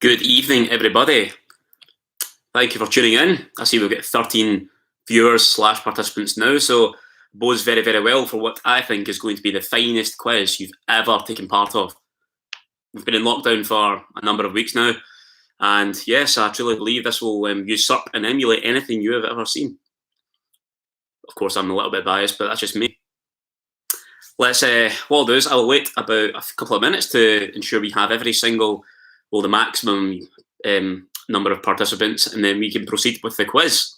Good evening, everybody. Thank you for tuning in. I see we've got 13 viewers / participants now, so bodes very, very well for what I think is going to be the finest quiz you've ever taken part of. We've been in lockdown for a number of weeks now, and yes, I truly believe this will usurp and emulate anything you have ever seen. Of course, I'm a little bit biased, but that's just me. What I'll do is I'll wait about a couple of minutes to ensure we have the maximum number of participants, and then we can proceed with the quiz.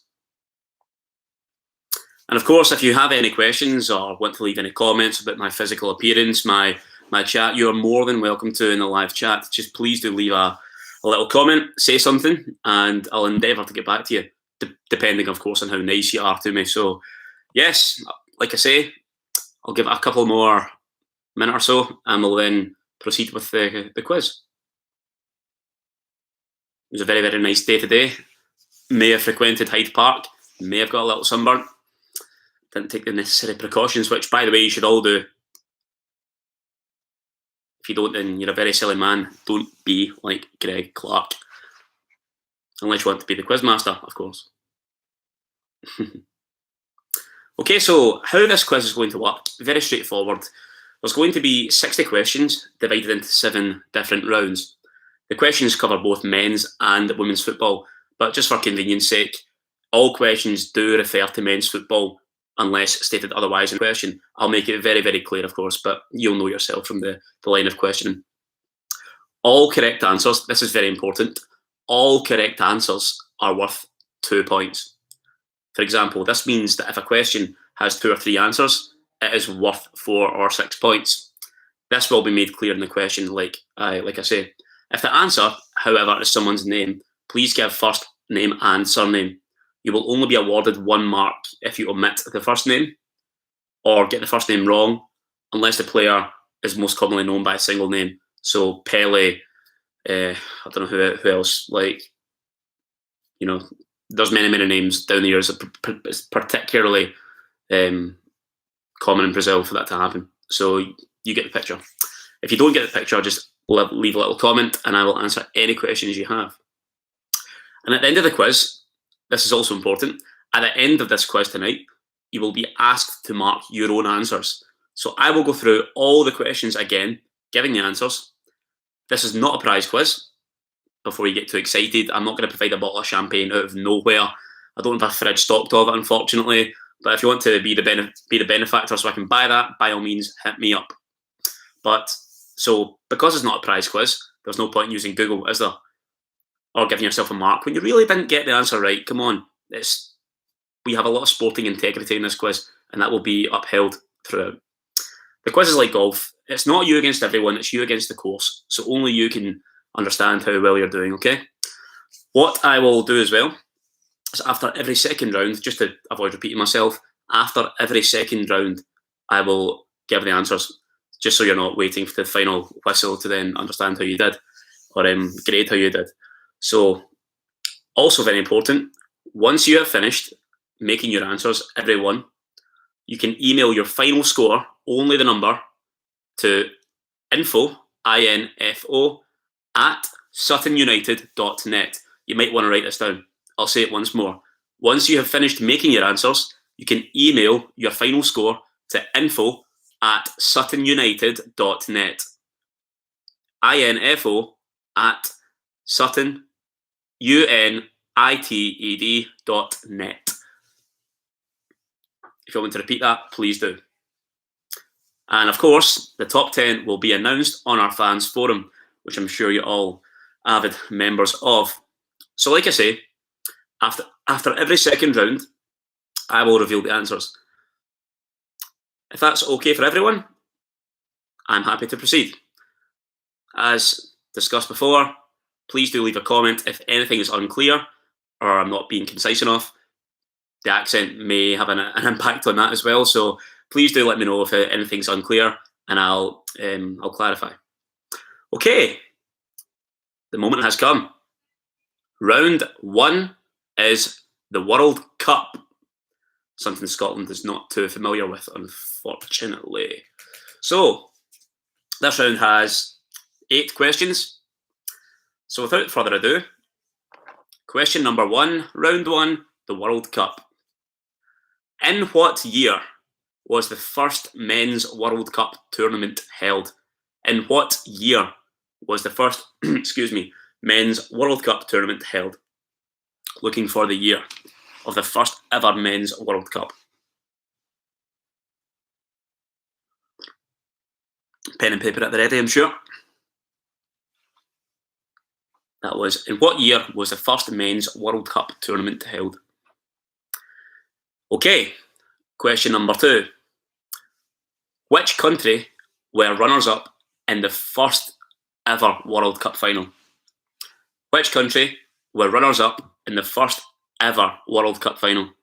And of course, if you have any questions or want to leave any comments about my physical appearance, my chat, you are more than welcome to in the live chat. Just please do leave a little comment, say something, and I'll endeavour to get back to you, depending, of course, on how nice you are to me. So, yes, like I say, I'll give it a couple more minutes or so, and we'll then proceed with the quiz. It was a very, very nice day today. May have frequented Hyde Park, may have got a little sunburn. Didn't take the necessary precautions, which, by the way, you should all do. If you don't, then you're a very silly man. Don't be like Greg Clark. Unless you want to be the quizmaster, of course. Okay, so how this quiz is going to work, very straightforward. There's going to be 60 questions divided into 7 different rounds. The questions cover both men's and women's football, but just for convenience sake, all questions do refer to men's football unless stated otherwise in the question. I'll make it very, very clear, of course, but you'll know yourself from the line of questioning. All correct answers, this is very important, all correct answers are worth 2 points. For example, this means that if a question has 2 or 3 answers, it is worth 4 or 6 points. This will be made clear in the question, like I say. If the answer, however, is someone's name, please give first name and surname. You will only be awarded 1 mark if you omit the first name or get the first name wrong, unless the player is most commonly known by a single name. So Pele, I don't know who else, there's many, many names down the years. It's particularly common in Brazil for that to happen. So you get the picture. If you don't get the picture, just leave a little comment and I will answer any questions you have. And at the end of the quiz, this is also important, at the end of this quiz tonight, you will be asked to mark your own answers. So I will go through all the questions again, giving the answers. This is not a prize quiz. Before you get too excited, I'm not going to provide a bottle of champagne out of nowhere. I don't have a fridge stocked of it, unfortunately. But if you want to be the benefactor so I can buy that, by all means, hit me up. So because it's not a prize quiz, there's no point in using Google, is there? Or giving yourself a mark when you really didn't get the answer right. Come on. We have a lot of sporting integrity in this quiz, and that will be upheld throughout. The quiz is like golf. It's not you against everyone, it's you against the course. So only you can understand how well you're doing, okay? What I will do as well is after every second round, just to avoid repeating myself, after every second round, I will give the answers, just so you're not waiting for the final whistle to then understand how you did, or grade how you did. So, also very important, once you have finished making your answers, everyone, you can email your final score, only the number, to info, I-N-F-O, at suttonunited.net. You might want to write this down. I'll say it once more. Once you have finished making your answers, you can email your final score to info at suttonunited.net. info at suttonunited.net. If you want me to repeat that, please do. And of course, the top 10 will be announced on our fans forum, which I'm sure you're all avid members of. So like I say, after every second round, I will reveal the answers. If that's okay for everyone, I'm happy to proceed. As discussed before, please do leave a comment if anything is unclear or I'm not being concise enough. The accent may have an impact on that as well, so please do let me know if anything's unclear and I'll clarify. Okay, the moment has come. Round 1 is the World Cup. Something Scotland is not too familiar with, unfortunately. So, this round has 8 questions. So without further ado, question number 1, round 1, the World Cup. In what year was the first men's World Cup tournament held? In what year was the first, men's World Cup tournament held? Looking for the year of the first ever men's World Cup. Pen and paper at the ready, I'm sure. That was, in what year was the first men's World Cup tournament held? Okay, question number 2. Which country were runners-up in the first ever World Cup final? Which country were runners-up in the first ever World Cup final?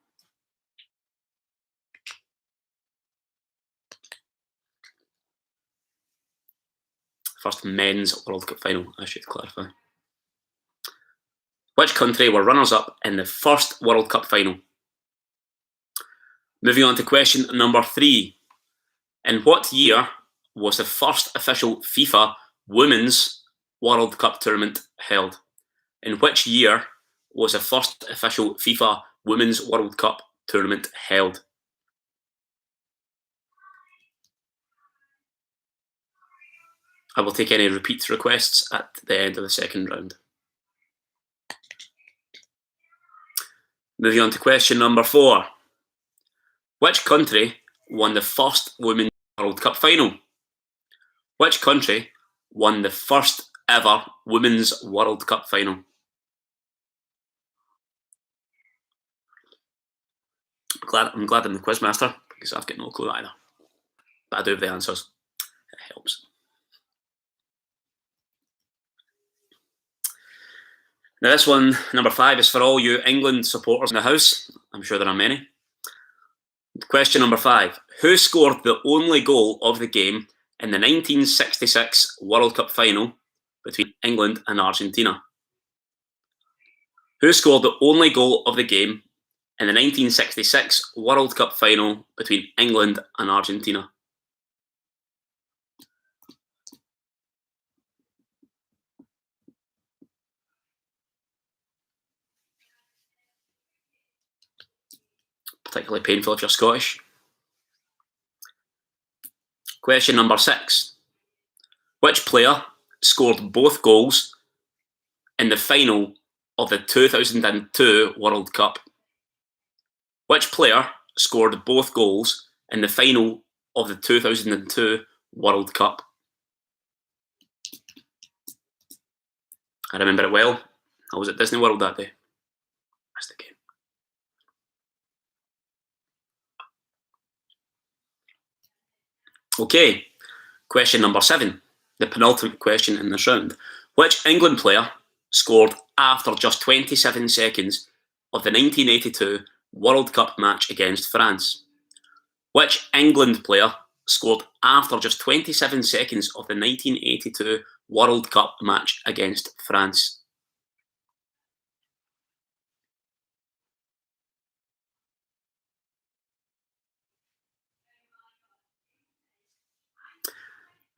First men's World Cup final, I should clarify. Which country were runners-up in the first World Cup final? Moving on to question number 3. In what year was the first official FIFA Women's World Cup tournament held? In which year was the first official FIFA Women's World Cup tournament held? I will take any repeat requests at the end of the second round. Moving on to question number 4. Which country won the first Women's World Cup final? Which country won the first ever Women's World Cup final? I'm glad I'm the quizmaster, because I've got no clue either. But I do have the answers. It helps. Now this one, number 5, is for all you England supporters in the house. I'm sure there are many. Question number 5. Who scored the only goal of the game in the 1966 World Cup final between England and Argentina? Who scored the only goal of the game in the 1966 World Cup final between England and Argentina? Particularly painful if you're Scottish. Question number 6. Which player scored both goals in the final of the 2002 World Cup? Which player scored both goals in the final of the 2002 World Cup? I remember it well. I was at Disney World that day. Missed the game. Okay, question number 7, the penultimate question in this round. Which England player scored after just 27 seconds of the 1982 World Cup match against France? Which England player scored after just 27 seconds of the 1982 World Cup match against France?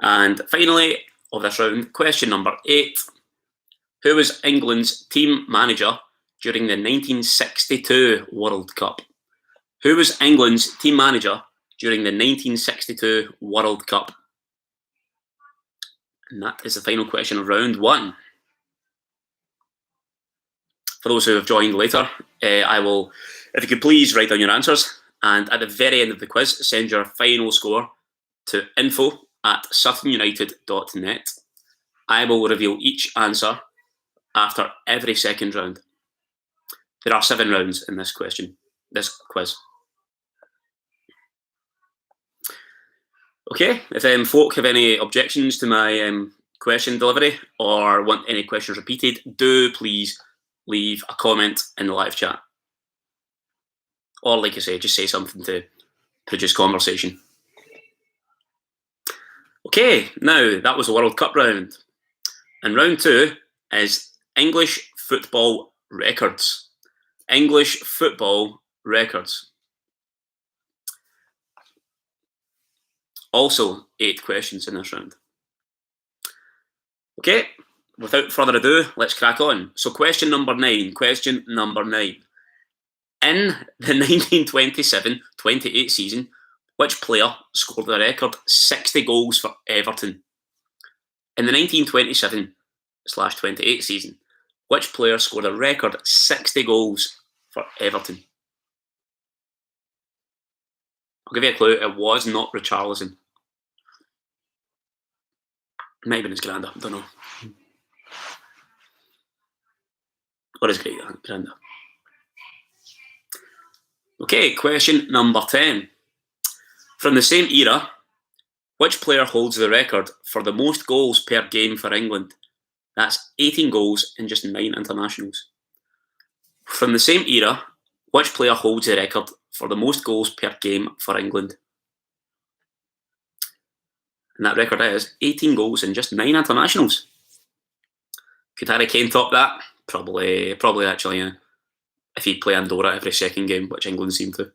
And finally, of this round, question number 8. Who was England's team manager during the 1962 World Cup? Who was England's team manager during the 1962 World Cup? And that is the final question of round 1. For those who have joined later, I will, if you could please write down your answers, and at the very end of the quiz, send your final score to info@suttonunited.net. I will reveal each answer after every second round. There are 7 rounds in this quiz. Okay, if folk have any objections to my question delivery or want any questions repeated, do please leave a comment in the live chat. Or like I say, just say something to produce conversation. Okay, now that was the World Cup round. And round 2 is English football records. English football records. Also 8 questions in this round. Okay, without further ado, let's crack on. So question number 9. In the 1927-28 season, which player scored a record 60 goals for Everton? In the 1927/28 season, which player scored a record 60 goals for Everton? I'll give you a clue, it was not Richarlison. It might have been his granda, I don't know. Or his great granda. Okay, question number 10. From the same era, which player holds the record for the most goals per game for England? That's 18 goals in just 9 internationals. From the same era, which player holds the record for the most goals per game for England? And that record is 18 goals in just 9 internationals. Could Harry Kane top that? Probably actually, yeah. If he'd play Andorra every second game, which England seem to.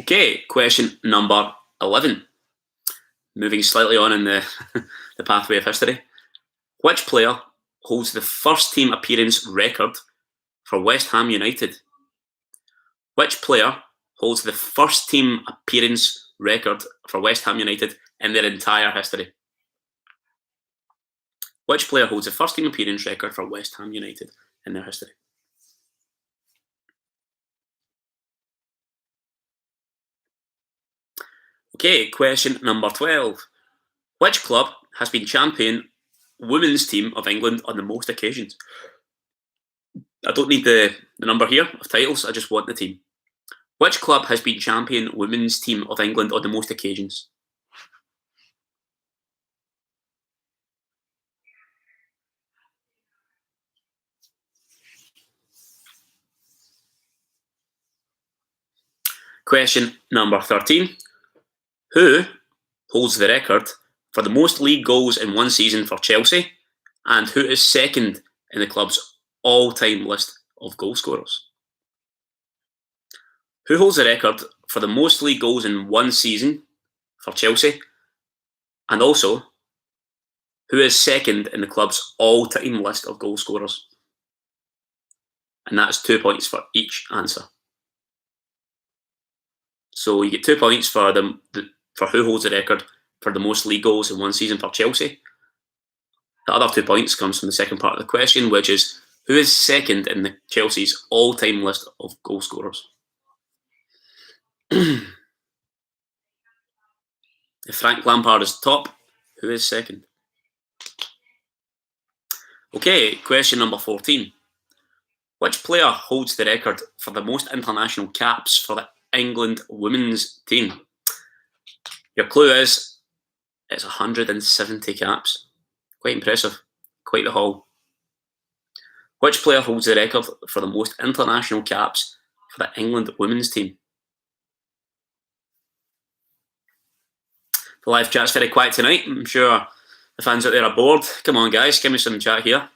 Okay, question number 11. Moving slightly on in the, the pathway of history. Which player holds the first team appearance record for West Ham United? Which player holds the first team appearance record for West Ham United in their entire history? Which player holds the first team appearance record for West Ham United in their history? Okay, question number 12. Which club has been champion women's team of England on the most occasions? I don't need the number here of titles, I just want the team. Which club has been champion women's team of England on the most occasions? Question number 13. Who holds the record for the most league goals in one season for Chelsea, and who is second in the club's all-time list of goal scorers? Who holds the record for the most league goals in one season for Chelsea, and also who is second in the club's all-time list of goal scorers? And that's 2 points for each answer. So you get 2 points for for who holds the record for the most league goals in one season for Chelsea. The other 2 points comes from the second part of the question, which is who is second in the Chelsea's all-time list of goal scorers? If Frank Lampard is top, who is second? Okay, question number 14. Which player holds the record for the most international caps for the England women's team? Your clue is it's 170 caps. Quite impressive. Quite the haul. Which player holds the record for the most international caps for the England women's team? The live chat's very quiet tonight. I'm sure the fans out there are bored. Come on, guys, give me some chat here.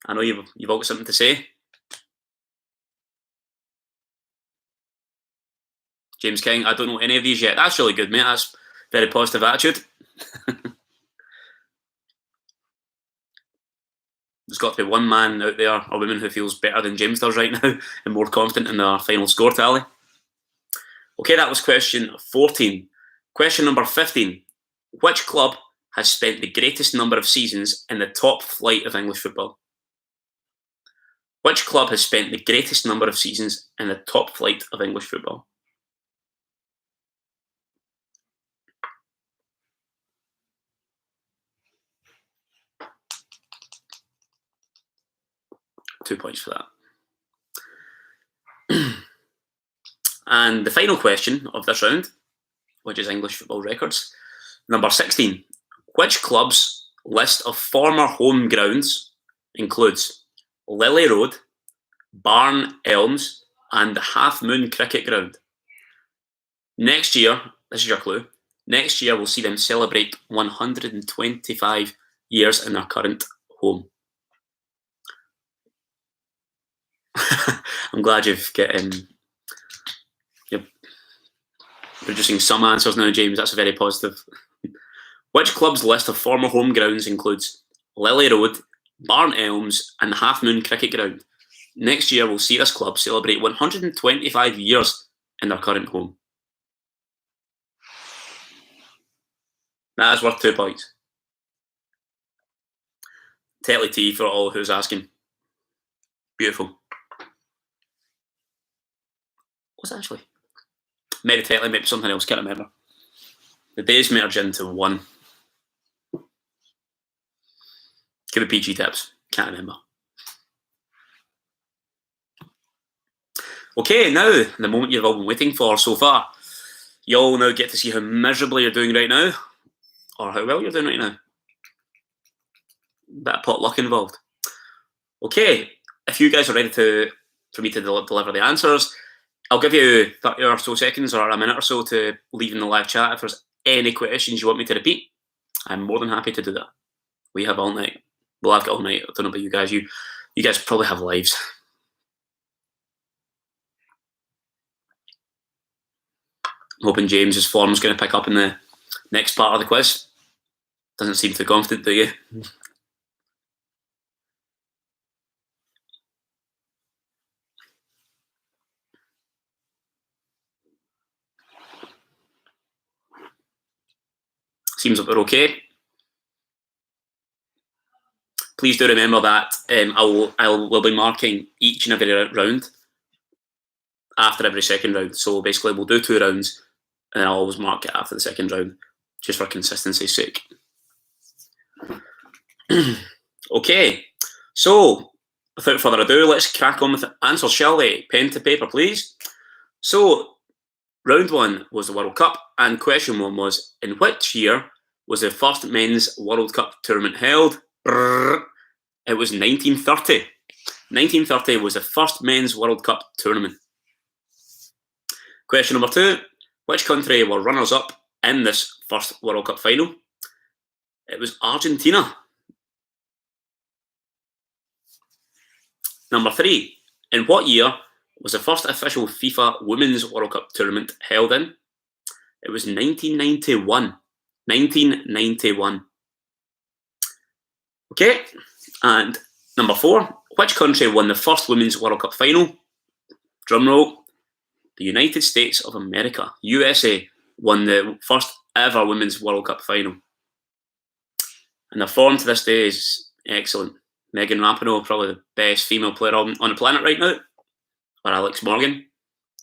I know you've all got something to say. James King, I don't know any of these yet. That's really good, mate. That's very positive attitude. There's got to be one man out there or woman who feels better than James does right now and more confident in their final score tally. Okay, that was question 14. Question number 15. Which club has spent the greatest number of seasons in the top flight of English football? Which club has spent the greatest number of seasons in the top flight of English football? £2 points for that. And the final question of this round, which is English football records, number 16. Which club's list of former home grounds includes Lily Road, Barn Elms, and the Half Moon Cricket Ground? Next year, this is your clue, next year we'll see them celebrate 125 years in their current home. I'm glad you've got producing some answers now, James. That's very positive. Which club's list of former home grounds includes Lily Road, Barn Elms, and the Half Moon Cricket Ground? Next year will see this club celebrate 125 years in their current home. That is worth 2 points. Telly T for all who's asking. Beautiful. What's it actually? Maybe Telly, maybe something else, can't remember. The days merge into one. Could be PG tips, can't remember. Okay, now, the moment you've all been waiting for so far. You all now get to see how miserably you're doing right now, or how well you're doing right now. Bit of potluck involved. Okay, if you guys are ready for me to deliver the answers, I'll give you 30 or so seconds or a minute or so to leave in the live chat. If there's any questions you want me to repeat, I'm more than happy to do that. We have all night. Well, I've got all night. I don't know about you guys. You guys probably have lives. I'm hoping James's form's going to pick up in the next part of the quiz. Doesn't seem too confident, do you? Seems like we're okay. Please do remember that I will be marking each and every round after every second round. So basically, we'll do 2 rounds, and I'll always mark it after the second round, just for consistency's sake. Okay, so without further ado, let's crack on with the answers, shall we? Pen to paper, please. So, round 1 was the World Cup, and question 1 was, in which year was the first men's World Cup tournament held? It was 1930. 1930 was the first men's World Cup tournament. Question number 2, which country were runners-up in this first World Cup final? It was Argentina. Number 3, in what year was the first official FIFA Women's World Cup tournament held in? It was 1991. 1991. Okay, and number 4, which country won the first Women's World Cup final? Drumroll. The United States of America, USA, won the first ever Women's World Cup final. And their form to this day is excellent. Megan Rapinoe, probably the best female player on the planet right now, or Alex Morgan,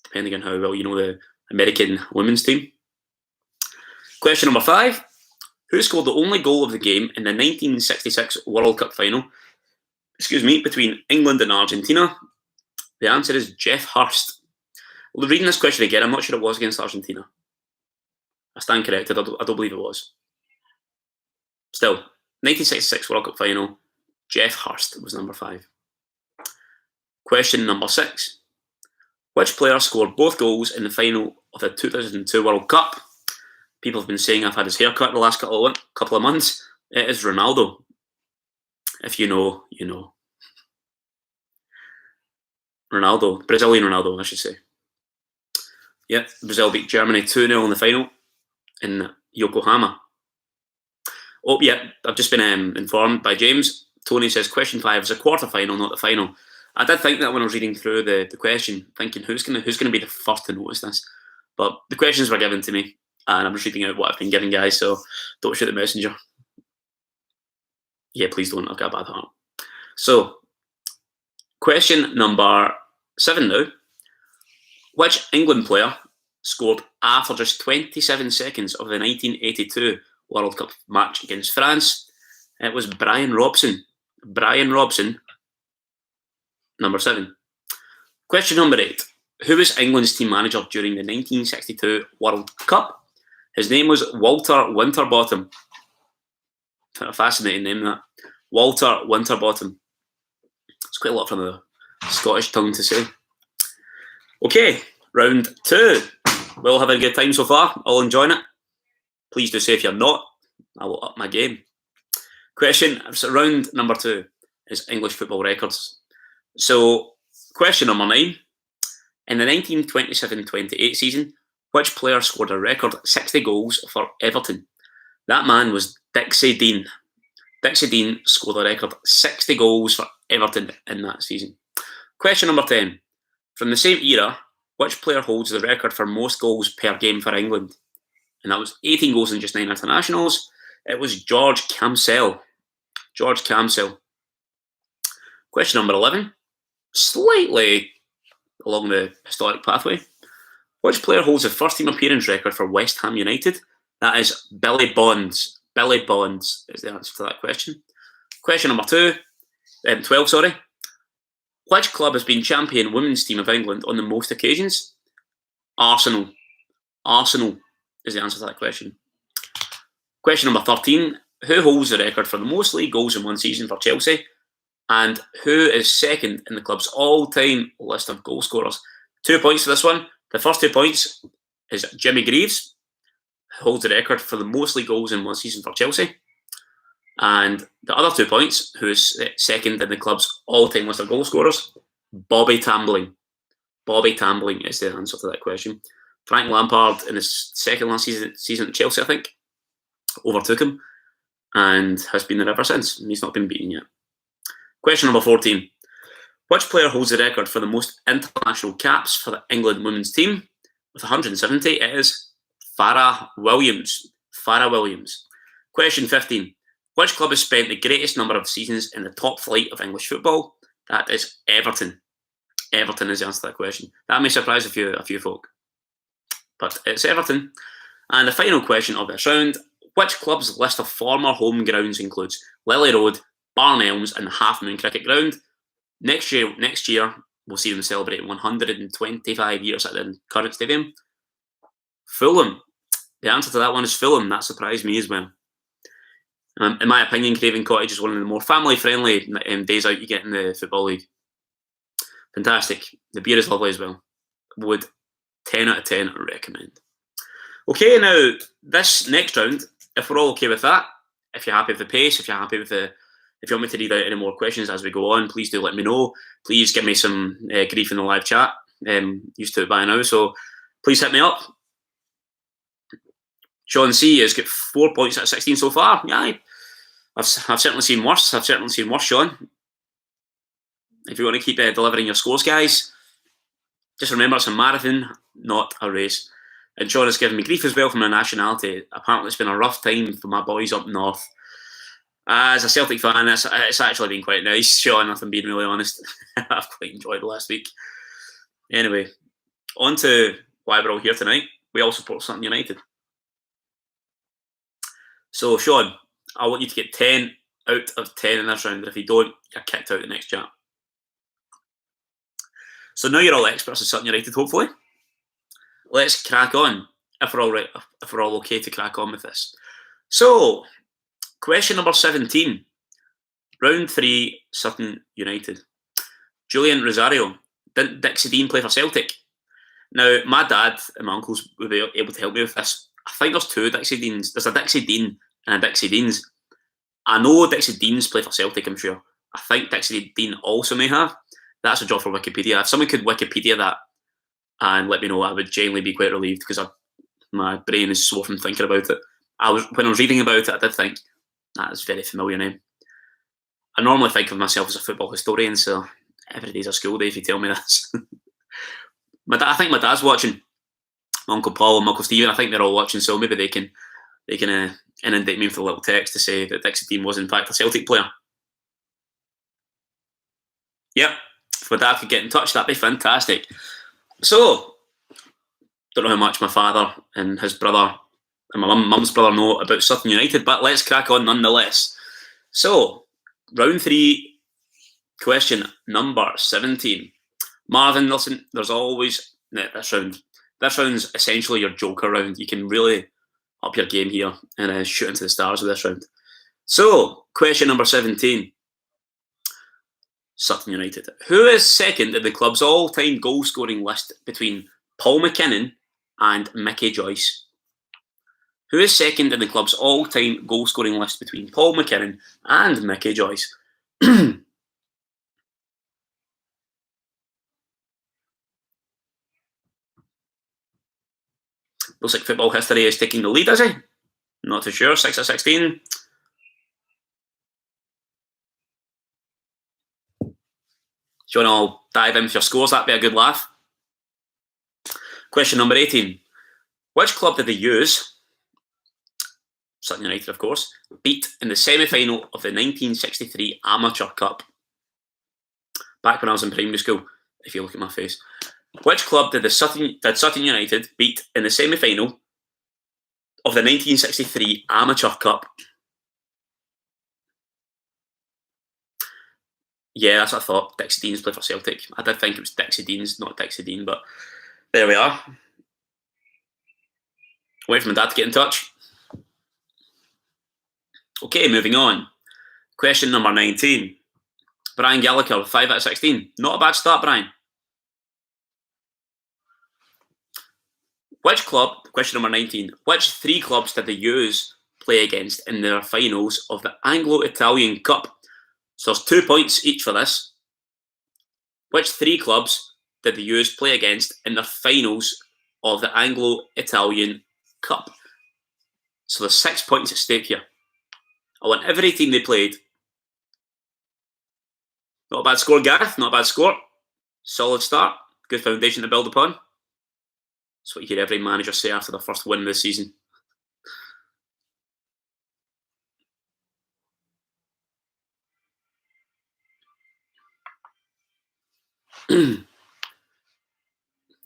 depending on how well you know the American women's team. Question number 5, who scored the only goal of the game in the 1966 World Cup final, between England and Argentina? The answer is Jeff Hurst. Reading this question again, I'm not sure it was against Argentina. I stand corrected, I don't believe it was. Still, 1966 World Cup final, Jeff Hurst was number 5. Question number 6. Which player scored both goals in the final of the 2002 World Cup? People have been saying I've had his hair cut the last couple of months. It is Ronaldo. If you know, you know. Ronaldo, Brazilian Ronaldo, I should say. Yeah, Brazil beat Germany 2-0 in the final in Yokohama. Oh, yeah, I've just been informed by James. Tony says question 5 is a quarter-final, not the final. I did think that when I was reading through the question, thinking who's gonna be the first to notice this. But the questions were given to me, and I'm just reading out what I've been given, guys, so don't shoot the messenger. Yeah, please don't, I've got a bad heart. So, question number 7 now. Which England player scored after just 27 seconds of the 1982 World Cup match against France? It was Brian Robson. Brian Robson, number 7. Question number 8. Who was England's team manager during the 1962 World Cup? His name was Walter Winterbottom. A fascinating name, that. Walter Winterbottom. It's quite a lot from the Scottish tongue to say. Okay, round 2. We're all having a good time so far, all enjoying it. Please do say if you're not, I will up my game. Question, so round number 2 is English football records. So, question number 9. In the 1927-28 season, Which player scored a record 60 goals for Everton? That man was Dixie Dean. Dixie Dean scored a record 60 goals for Everton in that season. Question number 10. From the same era, which player holds the record for most goals per game for England? And that was 18 goals in just 9 internationals. It was George Camsell. George Camsell. Question number 11. Slightly along the historic pathway. Which player holds the first team appearance record for West Ham United? That is Billy Bonds. Billy Bonds is the answer to that question. Question number 12, sorry. Which club has been champion women's team of England on the most occasions? Arsenal. Arsenal is the answer to that question. Question number 13. Who holds the record for the most league goals in one season for Chelsea? And who is second in the club's all-time list of goal scorers? 2 points for this one. The first 2 points is Jimmy Greaves, who holds the record for the most league goals in one season for Chelsea. And the other 2 points, who is second in the club's all-time list of goal scorers? Bobby Tambling. Bobby Tambling is the answer to that question. Frank Lampard, in his second last season at Chelsea, I think, overtook him and has been there ever since. He's not been beaten yet. Question number 14. Which player holds the record for the most international caps for the England women's team? With 170, it is Farrah Williams. Farrah Williams. Question 15. Which club has spent the greatest number of seasons in the top flight of English football? That is Everton. Everton is the answer to that question. That may surprise a few folk, but it's Everton. And the final question of this round. Which club's list of former home grounds includes Lily Road, Barn Elms and Half Moon Cricket Ground? Next year, we'll see them celebrating 125 years at the current stadium. Fulham. The answer to that one is Fulham. That surprised me as well. In my opinion, Craven Cottage is one of the more family-friendly days out you get in the Football League. Fantastic. The beer is lovely as well. Would 10 out of 10 recommend. Okay, now this next round, if we're all okay with that, if you're happy with the pace, if you're happy with if you want me to read out any more questions as we go on, please do let me know. Please give me some grief in the live chat. Used to it by now, so please hit me up. Sean C has got 4 points out of 16 so far. Yeah, I've certainly seen worse. I've certainly seen worse, Sean. If you want to keep delivering your scores, guys, just remember it's a marathon, not a race. And Sean has given me grief as well for my nationality. Apparently it's been a rough time for my boys up north. As a Celtic fan, it's actually been quite nice, Sean, if I'm being really honest. I've quite enjoyed the last week. Anyway, on to why we're all here tonight. We all support Sutton United. So, Sean, I want you to get 10 out of 10 in this round. But if you don't, you're kicked out the next chat. So now you're all experts at Sutton United, hopefully. Let's crack on, if we're all right, if we're all okay to crack on with this. So, question number 17. Round 3, Sutton United. Julian Rosario. Didn't Dixie Dean play for Celtic? Now, my dad and my uncles will be able to help me with this. I think there's 2 Dixie Deans. There's a Dixie Dean and a Dixie Deans. I know Dixie Deans play for Celtic, I'm sure. I think Dixie Dean also may have. That's a job for Wikipedia. If someone could Wikipedia that and let me know, I would genuinely be quite relieved because my brain is sore from thinking about it. When I was reading about it, I did think, that is a very familiar name. I normally think of myself as a football historian, so every day's a school day if you tell me this. I think my dad's watching. My Uncle Paul and my Uncle Stephen, I think they're all watching, so maybe they can inundate me with a little text to say that Dixie Dean was in fact a Celtic player. Yep, if my dad could get in touch, that'd be fantastic. So, don't know how much my father and his brother and my mum's brother know about Sutton United, but let's crack on nonetheless. So, round 3, question number 17. Marvin, listen, there's always this round. This round's essentially your joker round. You can really up your game here and shoot into the stars with this round. So, question number 17. Sutton United. Who is second in the club's all-time goal-scoring list between Paul McKinnon and Mickey Joyce? Who is second in the club's all-time goal-scoring list between Paul McKinnon and Mickey Joyce? Looks like football history is taking the lead, is he? Not too sure. 6 of 16. If you want to dive in with your scores, that'd be a good laugh. Question number 18. Which club did they use, Sutton United of course, beat in the semi-final of the 1963 Amateur Cup? Back when I was in primary school, if you look at my face. Which club did Sutton United beat in the semi-final of the 1963 Amateur Cup? Yeah, that's what I thought. Dixie Deans played for Celtic. I did think it was Dixie Deans, not Dixie Dean, but there we are. Wait for my dad to get in touch. Okay, moving on. Question number 19. Brian Gallagher, 5 out of 16. Not a bad start, Brian. Which club, question number 19, which 3 clubs did the U's play against in their finals of the Anglo-Italian Cup? So there's 2 points each for this. Which 3 clubs did the U's play against in their finals of the Anglo-Italian Cup? So there's 6 points at stake here. I want every team they played. Not a bad score, Gareth. Not a bad score. Solid start. Good foundation to build upon. That's what you hear every manager say after their first win of the season.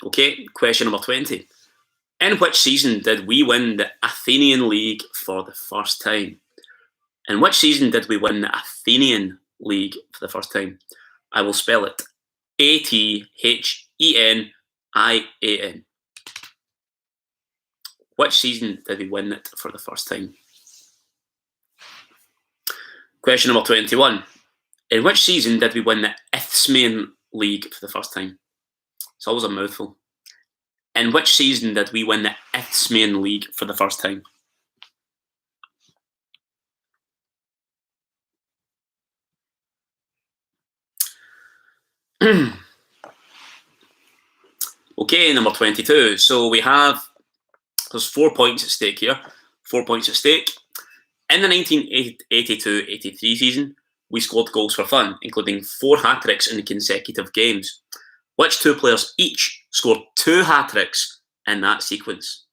Okay, question number 20. In which season did we win the Athenian League for the first time? In which season did we win the Athenian League for the first time? I will spell it. Athenian. Which season did we win it for the first time? Question number 21. In which season did we win the Isthmian League for the first time? It's always a mouthful. In which season did we win the Isthmian League for the first time? Okay, number 22. So there's 4 points at stake here. 4 points at stake. In the 1982-83 season, we scored goals for fun, including 4 hat-tricks in consecutive games. Which 2 players each scored 2 hat-tricks in that sequence?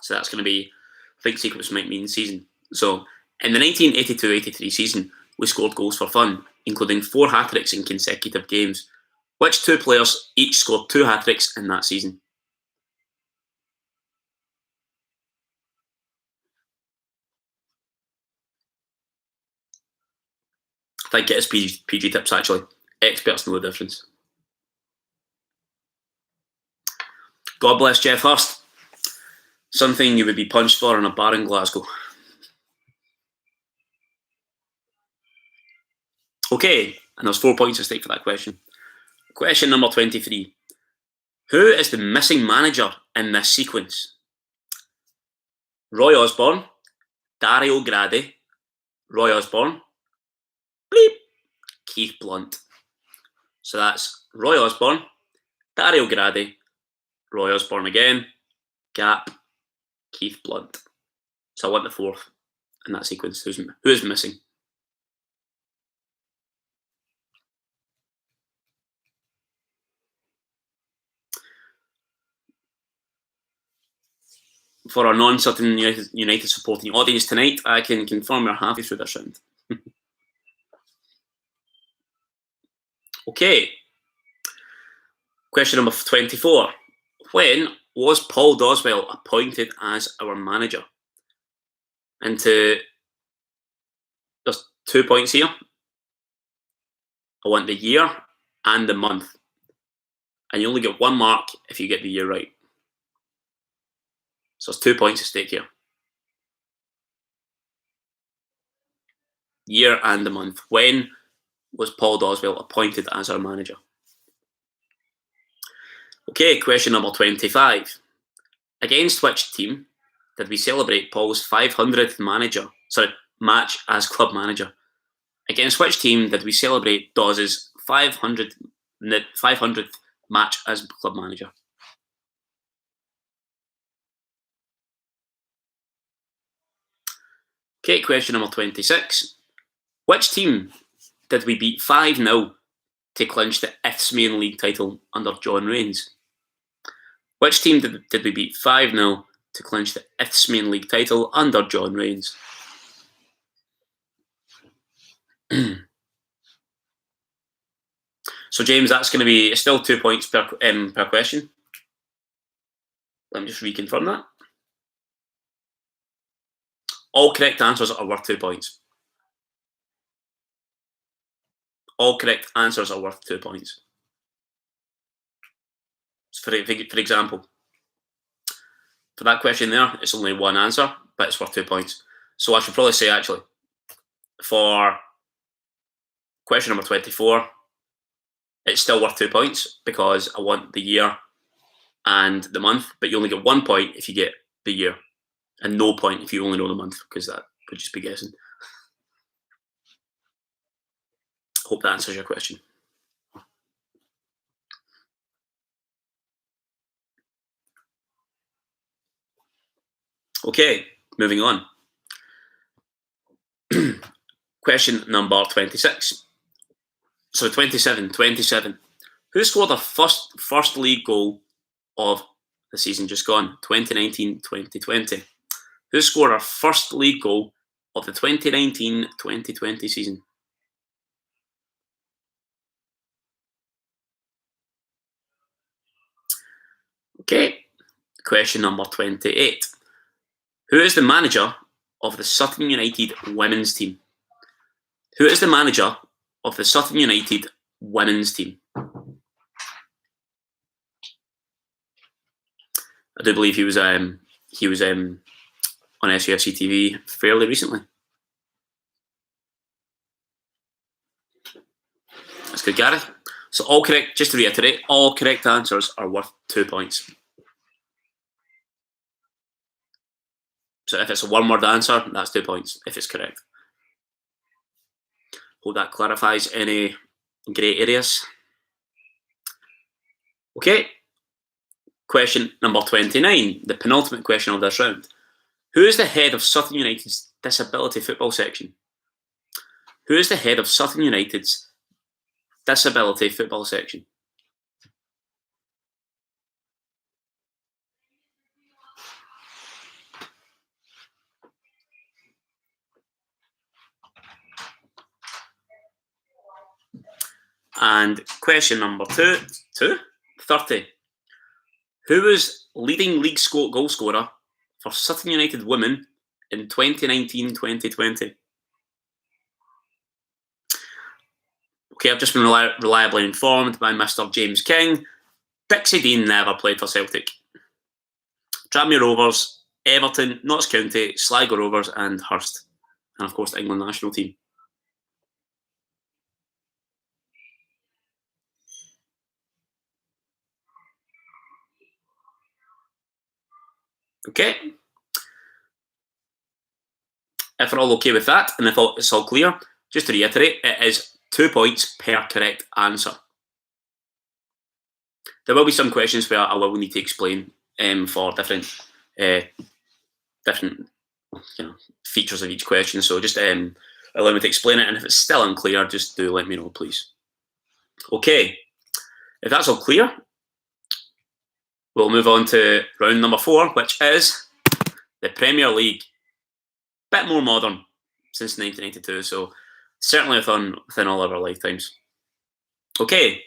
So that's going to be, I think sequence might mean season. So in the 1982-83 season, we scored goals for fun, including 4 hat-tricks in consecutive games. Which 2 players each scored 2 hat-tricks in that season? I think it is PG tips, actually. Experts know the difference. God bless Jeff Hurst. Something you would be punched for in a bar in Glasgow. Okay, and there's 4 points at stake for that question. Question number 23. Who is the missing manager in this sequence? Roy Osborne, Dario Gradi, Roy Osborne, bleep, Keith Blunt. So that's Roy Osborne, Dario Gradi, Roy Osborne again, gap, Keith Blunt. So I want the 4th in that sequence. Who is missing? For our non-Sutton United supporting audience tonight, I can confirm we're halfway through this round. Okay. Question number 24. When was Paul Doswell appointed as our manager? And there's 2 points here. I want the year and the month. And you only get 1 mark if you get the year right. So there's 2 points at stake here. Year and the month. When was Paul Doswell appointed as our manager? Okay, question number 25. Against which team did we celebrate Paul's 500th match as club manager? Against which team did we celebrate Dawes' 500th match as club manager? Okay, question number 26. Which team did we beat 5-0 to clinch the Isthmian League title under John Raines? Which team did we beat 5-0 to clinch the Isthmian League title under John Raines? So James, that's going to be still 2 points per question. Let me just reconfirm that. All correct answers are worth 2 points. All correct answers are worth 2 points. So for example, for that question there, it's only one answer, but it's worth 2 points. So I should probably say, actually, for question number 24, it's still worth 2 points because I want the year and the month, but you only get 1 point if you get the year, and no point if you only know the month, because that would just be guessing. Hope that answers your question. Okay, moving on. Question number 26. So 27. Who scored the first league goal of the season just gone, 2019-2020? Who scored our first league goal of the 2019-2020 season? Okay, question number 28. Who is the manager of the Sutton United women's team? Who is the manager of the Sutton United women's team? I do believe he was on SUFCtv fairly recently. That's good, Gareth. So all correct, just to reiterate, all correct answers are worth 2 points. So if it's a one-word answer, that's 2 points, if it's correct. Hope that clarifies any grey areas. Okay. Question number 29, the penultimate question of this round. Who is the head of Sutton United's disability football section? Who is the head of Sutton United's disability football section? And question number 30. Who was leading league goal scorer for Sutton United women in 2019-2020? Okay, I've just been reliably informed by Mr. James King. Dixie Dean never played for Celtic. Tranmere Rovers, Everton, Notts County, Sligo Rovers and Hurst. And of course the England national team. Okay. If we're all okay with that, and if it's all clear, just to reiterate, it is 2 points per correct answer. There will be some questions where I will need to explain for different features of each question. So just allow me to explain it, and if it's still unclear, just do let me know, please. Okay, if that's all clear, we'll move on to round number 4, which is the Premier League. Bit more modern since 1992, so certainly within all of our lifetimes. Okay,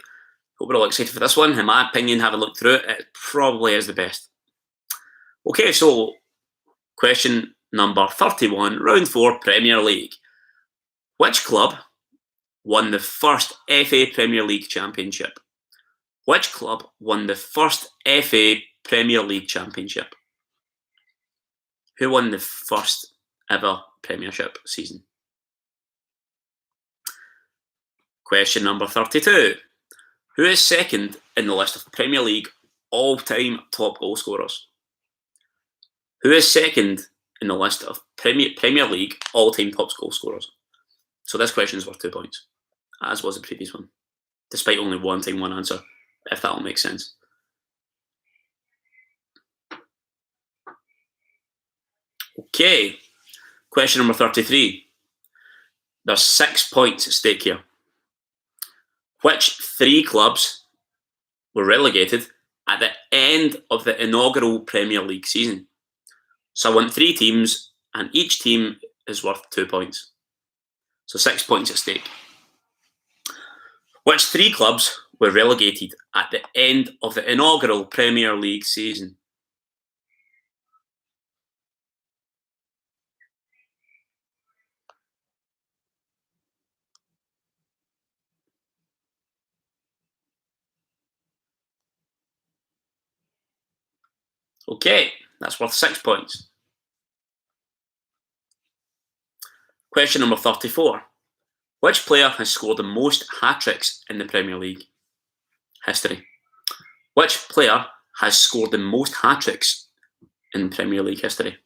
hope we're all excited for this one. In my opinion, having looked through it, it probably is the best. Okay, so question number 31, round 4, Premier League. Which club won the first FA Premier League championship? Which club won the first FA Premier League championship? Who won the first ever Premiership season? Question number 32. Who is second in the list of Premier League all-time top goal scorers? Who is second in the list of Premier League all-time top goal scorers? So this question is worth 2 points, as was the previous one. despite only wanting one answer, if that'll make sense. Okay, question number 33. There's 6 points at stake here. Which 3 clubs were relegated at the end of the inaugural Premier League season? So I want 3 teams, and each team is worth 2 points. So 6 points at stake. Which 3 clubs were relegated at the end of the inaugural Premier League season? Okay, that's worth 6 points. Question number 34. Which player has scored the most hat-tricks in the Premier League history? Which player has scored the most hat-tricks in Premier League history?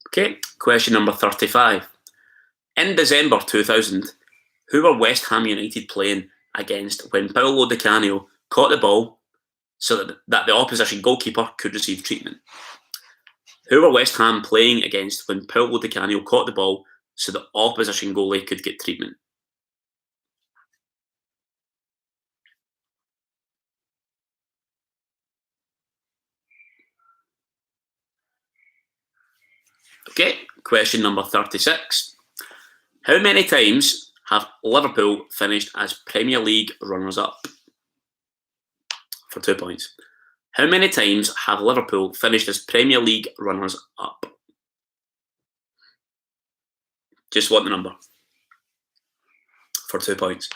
Okay, question number 35. In December 2000, who were West Ham United playing against when Paolo Di Canio caught the ball so that the opposition goalkeeper could receive treatment? Who were West Ham playing against when Paolo Di Canio caught the ball so the opposition goalie could get treatment? Okay, question number 36. How many times have Liverpool finished as Premier League runners-up? For 2 points. How many times have Liverpool finished as Premier League runners-up? Just want the number. For 2 points.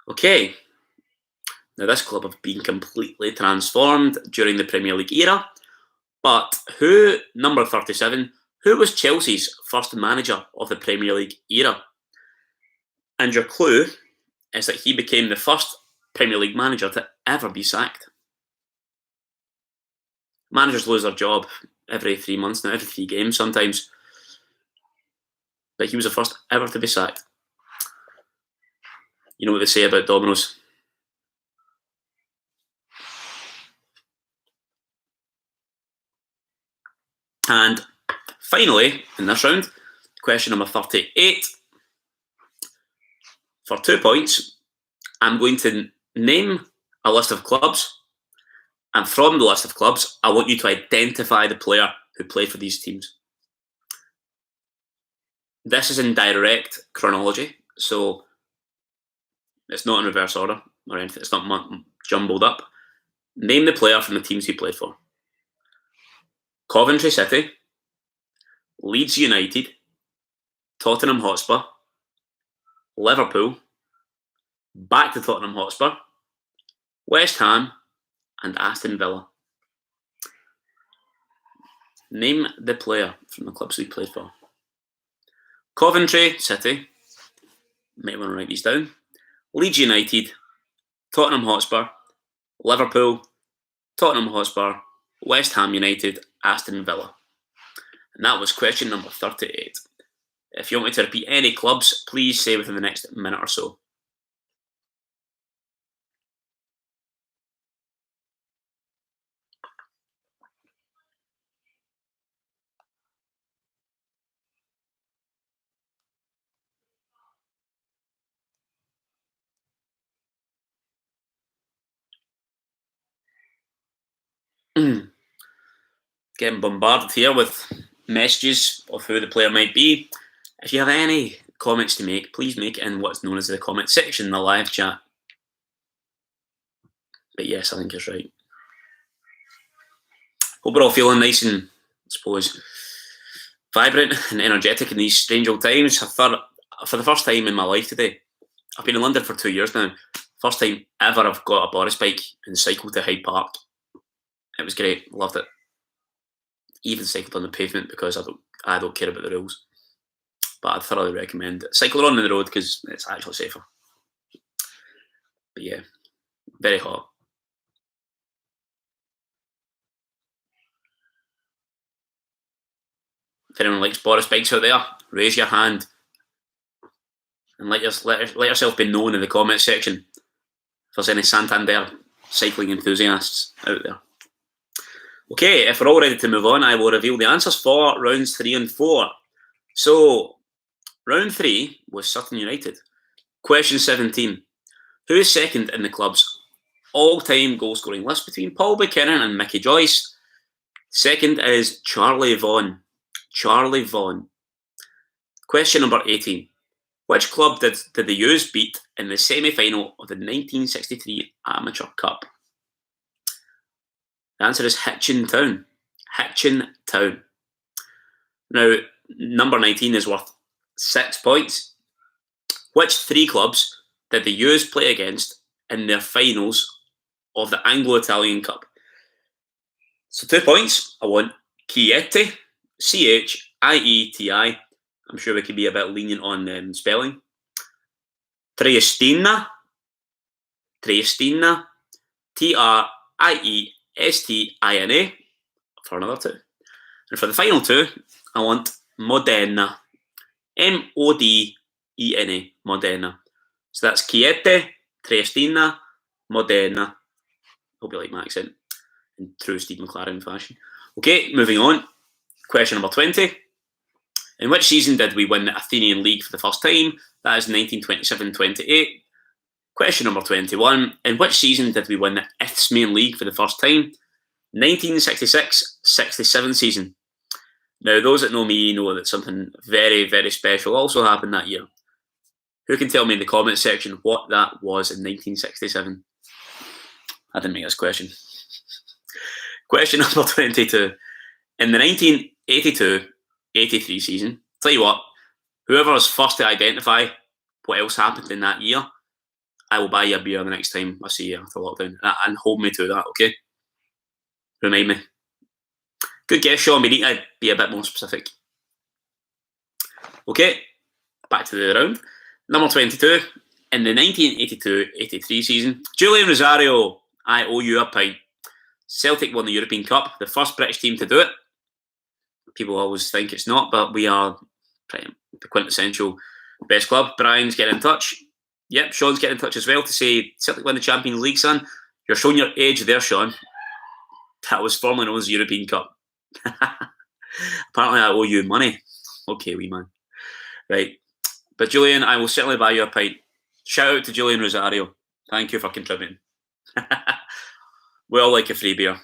Okay. Now this club have been completely transformed during the Premier League era. But number 37, who was Chelsea's first manager of the Premier League era? And your clue is that he became the first Premier League manager to ever be sacked. Managers lose their job every 3 months now, every 3 games sometimes. But he was the first ever to be sacked. You know what they say about dominoes. And finally, in this round, question number 38. For 2 points, I'm going to name a list of clubs, and from the list of clubs, I want you to identify the player who played for these teams. This is in direct chronology, so it's not in reverse order or anything. It's not jumbled up. Name the player from the teams he played for. Coventry City, Leeds United, Tottenham Hotspur, Liverpool, back to Tottenham Hotspur, West Ham, and Aston Villa. Name the player from the clubs he played for. Coventry City, might want to write these down. Leeds United, Tottenham Hotspur, Liverpool, Tottenham Hotspur, West Ham United, Aston Villa. And that was question number 38. If you want me to repeat any clubs, please say within the next minute or so. Getting bombarded here with messages of who the player might be. If you have any comments to make, please make it in what's known as the comment section in the live chat. But yes, I think it's right. Hope we're all feeling nice and, I suppose, vibrant and energetic in these strange old times. I thought, for the first time in my life today, I've been in London for 2 years now. First time ever I've got a Boris bike and cycled to Hyde Park. It was great, loved it. Even cycled on the pavement because I don't care about the rules. But I'd thoroughly recommend it. Cycle on the road because it's actually safer. But yeah, Very hot. If anyone likes Boris bikes out there, raise your hand and let yourself be known in the comment section if there's any Santander cycling enthusiasts out there. Okay, if we're all ready to move on, I will reveal the answers for rounds 3 and 4. So, round 3 was Sutton United. Question 17. Who is second in the club's all-time goal-scoring list between Paul Buchanan and Mickey Joyce? Second is Charlie Vaughan. Charlie Vaughan. Question number 18. Which club did the U's beat in the semi-final of the 1963 Amateur Cup? The answer is Hitchin Town. Hitchin Town. Now, number 19 is worth 6 points. Which 3 clubs did the U's play against in their finals of the Anglo-Italian Cup? So 2 points. I want Chieti, Chieti. I'm sure we could be a bit lenient on spelling. Triestina, Triestina, Triestina, for another 2. And for the final 2, I want Modena, Modena, Modena. So that's Chieti, Triestina, Modena. Hope you like my accent in true Steve McLaren fashion. Okay, moving on. Question number 20. In which season did we win the Athenian League for the first time? That is 1927-28. Question number 21. In which season did we win the Isthmian League for the first time? 1966-67 season. Now, those that know me know that something very, very special also happened that year. Who can tell me in the comment section what that was in 1967? I didn't make this question. Question number 22. In the 1982-83 season, tell you what, whoever is first to identify what else happened in that year, I will buy you a beer the next time I see you after lockdown. And hold me to that, okay? Remind me. Good guess, Sean. We need to be a bit more specific. Okay, back to the round. Number 22. In the 1982-83 season, Julian Rosario, I owe you a pint. Celtic won the European Cup, the first British team to do it. People always think it's not, but we are the quintessential best club. Brian's getting in touch. Yep, Sean's getting in touch as well to say Celtic won the Champions League, son. You're showing your age there, Sean. That was formerly known as the European Cup. Apparently I owe you money. Okay, wee man. Right. But Julian, I will certainly buy you a pint. Shout out to Julian Rosario. Thank you for contributing. We all like a free beer.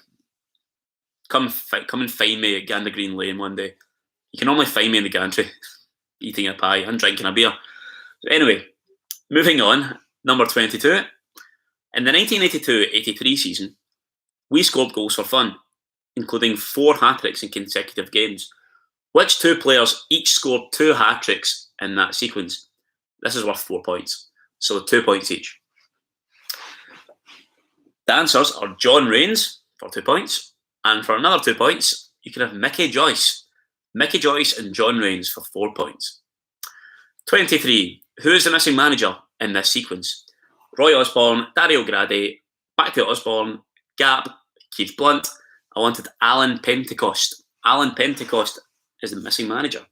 Come and find me at Gander Green Lane one day. You can only find me in the gantry, eating a pie and drinking a beer. So anyway, moving on, number 22. In the 1982-83 season, we scored goals for fun, including 4 hat-tricks in consecutive games. Which 2 players each scored 2 hat-tricks in that sequence? This is worth 4 points, so 2 points each. The answers are John Raines for 2 points, and for another 2 points, you can have Mickey Joyce. Mickey Joyce and John Raines for 4 points. 23. Who is the missing manager in this sequence? Roy Osborne, Dario Gradi, back to Osborne, Gap, Keith Blunt. I wanted Alan Pentecost. Alan Pentecost is the missing manager.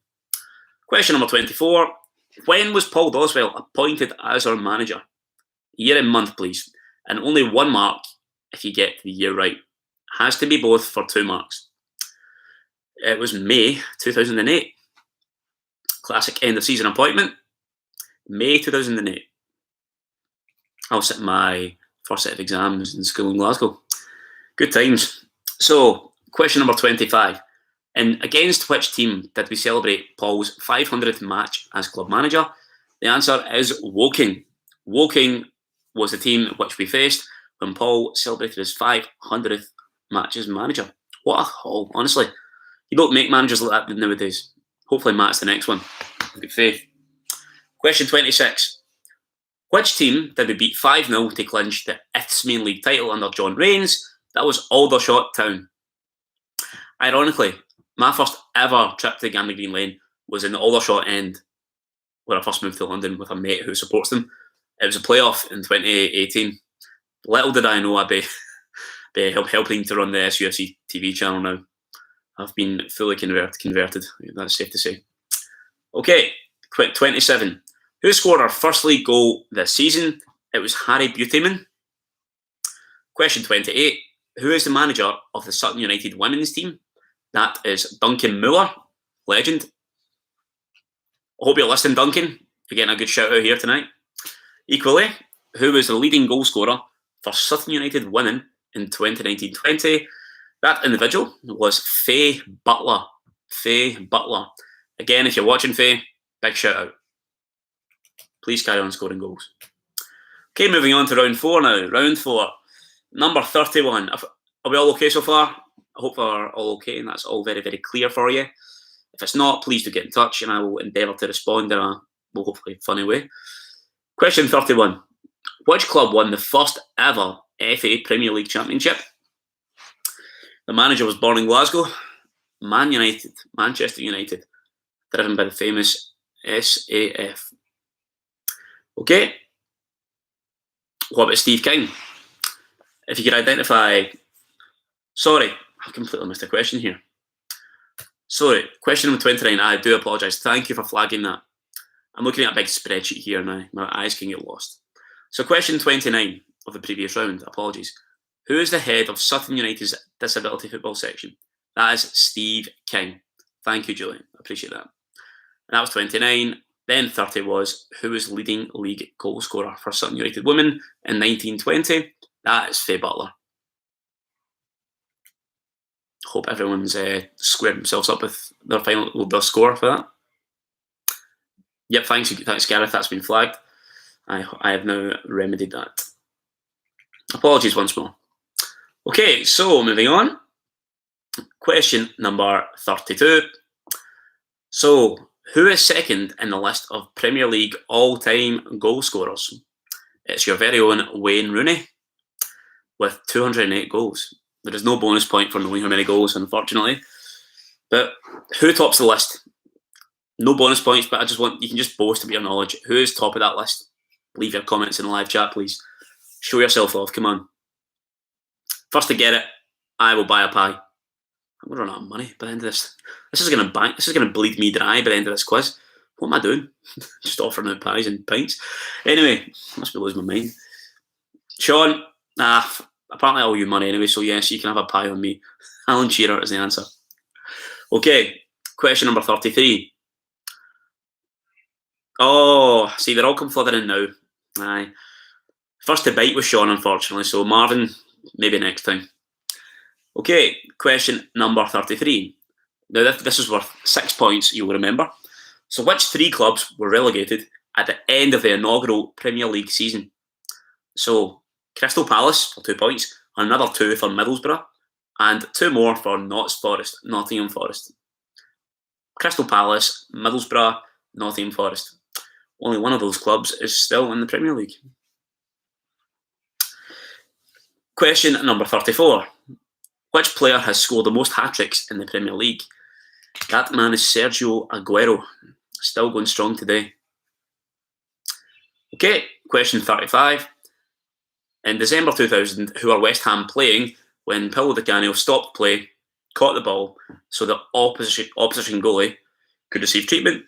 Question number 24. When was Paul Doswell appointed as our manager? Year and month, please. And only 1 mark if you get the year right. Has to be both for 2 marks. It was May 2008. Classic end of season appointment. May 2008. I was sitting my first set of exams in school in Glasgow. Good times. So, question number 25. And against which team did we celebrate Paul's 500th match as club manager? The answer is Woking. Woking was the team which we faced when Paul celebrated his 500th match as manager. What a haul, honestly. You don't make managers like that nowadays. Hopefully Matt's the next one. Good faith. Question 26. Which team did we beat 5-0 to clinch the Isthmian League title under John Raines? That was Aldershot Town. Ironically, my first ever trip to Gander Green Lane was in the Aldershot end, where I first moved to London with a mate who supports them. It was a playoff in 2018. Little did I know I'd be helping to run the SUFCtv channel now. I've been fully converted. That's safe to say. Okay, quick 27. Who scored our first league goal this season? It was Harry Buteman. Question 28. Who is the manager of the Sutton United women's team? That is Duncan Muller, legend. I hope you're listening, Duncan. You're getting a good shout out here tonight. Equally, who was the leading goal scorer for Sutton United women in 2019-20? That individual was Faye Butler. Faye Butler. Again, if you're watching, Faye, big shout out. Please carry on scoring goals. Okay, moving on to round 4 now. Round 4. Number 31. Are we all okay so far? I hope we're all okay and that's all very, very clear for you. If it's not, please do get in touch and I will endeavour to respond in a, well, hopefully funny way. Question 31. Which club won the first ever FA Premier League Championship? The manager was born in Glasgow. Man United, Manchester United, driven by the famous SAF. Okay. What about Steve King? If you could identify... Sorry, I completely missed a question here. Sorry, question number 29. I do apologise. Thank you for flagging that. I'm looking at a big spreadsheet here now. My eyes can get lost. So question 29 of the previous round. Apologies. Who is the head of Sutton United's disability football section? That is Steve King. Thank you, Julian. I appreciate that. And that was 29. Then 30 was, who is leading league goal scorer for Sutton United women in 1920? That is Faye Butler. Hope everyone's squared themselves up with their score for that. Yep, thanks Gareth, that's been flagged. I have now remedied that. Apologies once more. Okay, so moving on. Question number 32. So, who is second in the list of Premier League all-time goal scorers? It's your very own Wayne Rooney with 208 goals. There is no bonus point for knowing how many goals, unfortunately. But who tops the list? No bonus points, but I just want you can just boast about your knowledge. Who is top of that list? Leave your comments in the live chat, please. Show yourself off. Come on. First to get it, I will buy a pie. I'm going to run out of money by the end of this. This is going to bleed me dry by the end of this quiz. What am I doing? Just offering out pies and pints. Anyway, must be losing my mind. Sean, apparently I owe you money anyway, so yes, you can have a pie on me. Alan Shearer is the answer. Okay, question number 33. Oh, see, they're all come flooding in now. Aye. First to bite was Sean, unfortunately, so Marvin, maybe next time. Okay, question number 33. Now, this is worth 6 points, you'll remember. So, which 3 clubs were relegated at the end of the inaugural Premier League season? So, Crystal Palace for 2 points, another 2 for Middlesbrough, and 2 more for Nottingham Forest. Crystal Palace, Middlesbrough, Nottingham Forest. Only one of those clubs is still in the Premier League. Question number 34. Which player has scored the most hat-tricks in the Premier League? That man is Sergio Aguero. Still going strong today. Okay, question 35. In December 2000, who are West Ham playing when Paulo Di Canio stopped play, caught the ball, so the opposition goalie could receive treatment?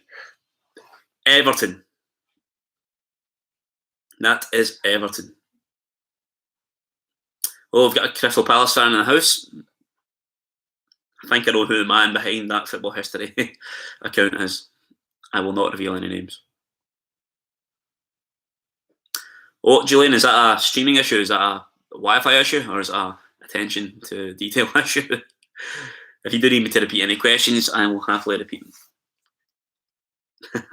Everton. That is Everton. Oh, we've got a Crystal Palace fan in the house. I think I know who the man behind that football history account is. I will not reveal any names. Oh, Julian, is that a streaming issue? Is that a Wi-Fi issue? Or is that a attention to detail issue? If you do need me to repeat any questions, I will happily repeat them.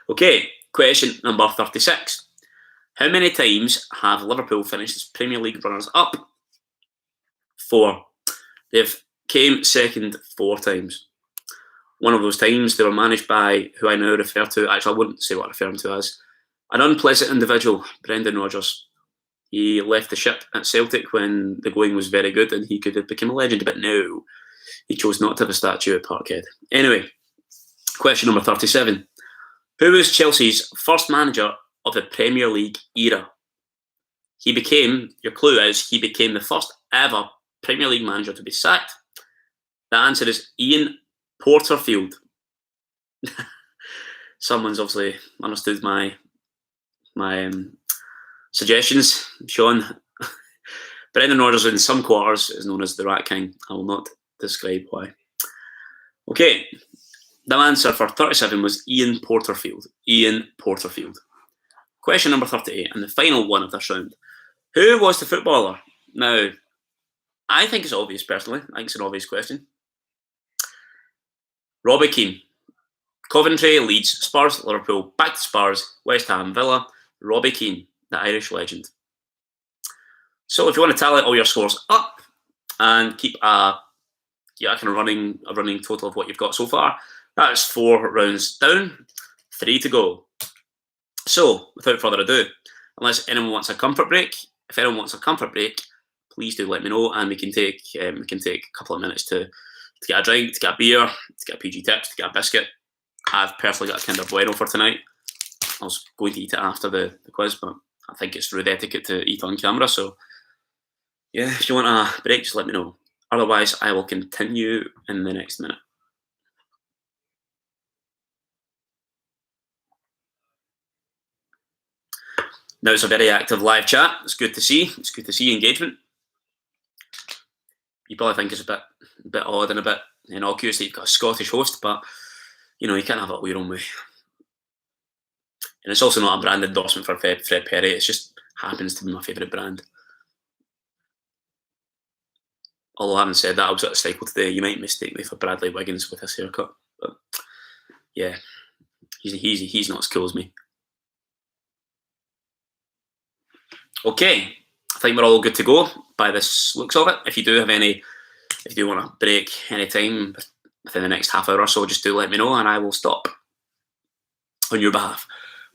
Okay, question number 36. How many times have Liverpool finished as Premier League runners-up? 4. They've came second 4 times. One of those times they were managed by who I now refer to, actually I wouldn't say what I refer him to as, an unpleasant individual, Brendan Rodgers. He left the ship at Celtic when the going was very good and he could have become a legend, but no, he chose not to have a statue at Parkhead. Anyway, question number 37. Who was Chelsea's first manager of the Premier League era? your clue is, he became the first ever Premier League manager to be sacked. The answer is Ian Porterfield. Someone's obviously understood my suggestions. Sean. Brendan Rodgers in some quarters is known as the Rat King. I will not describe why. Okay, the answer for 37 was Ian Porterfield. Ian Porterfield. Question number 38, and the final one of this round. Who was the footballer? Now, I think it's obvious personally. I think it's an obvious question. Robbie Keane. Coventry, Leeds, Spurs, Liverpool, back to Spurs, West Ham, Villa. Robbie Keane, the Irish legend. So if you want to tally all your scores up and keep a kind of running total of what you've got so far, that's 4 rounds down, 3 to go. So without further ado, unless anyone wants a comfort break, if anyone wants a comfort break, please do let me know, and we can take a couple of minutes to get a drink, to get a beer, to get a PG Tips, to get a biscuit. I've personally got a Kinder Bueno for tonight. I was going to eat it after the quiz, but I think it's rude etiquette to eat on camera. So yeah, if you want a break, just let me know. Otherwise, I will continue in the next minute. Now it's a very active live chat. It's good to see. It's good to see engagement. You probably think it's a bit odd and a bit innocuous that you've got a Scottish host, but you can't have it all your own way. And it's also not a brand endorsement for Fred Perry. It just happens to be my favourite brand. Although having said that, I was at a cycle today. You might mistake me for Bradley Wiggins with his haircut, but yeah, he's not as cool as me. Okay, I think we're all good to go by this looks of it. If you do want to break any time within the next half hour or so, just do let me know and I will stop on your behalf.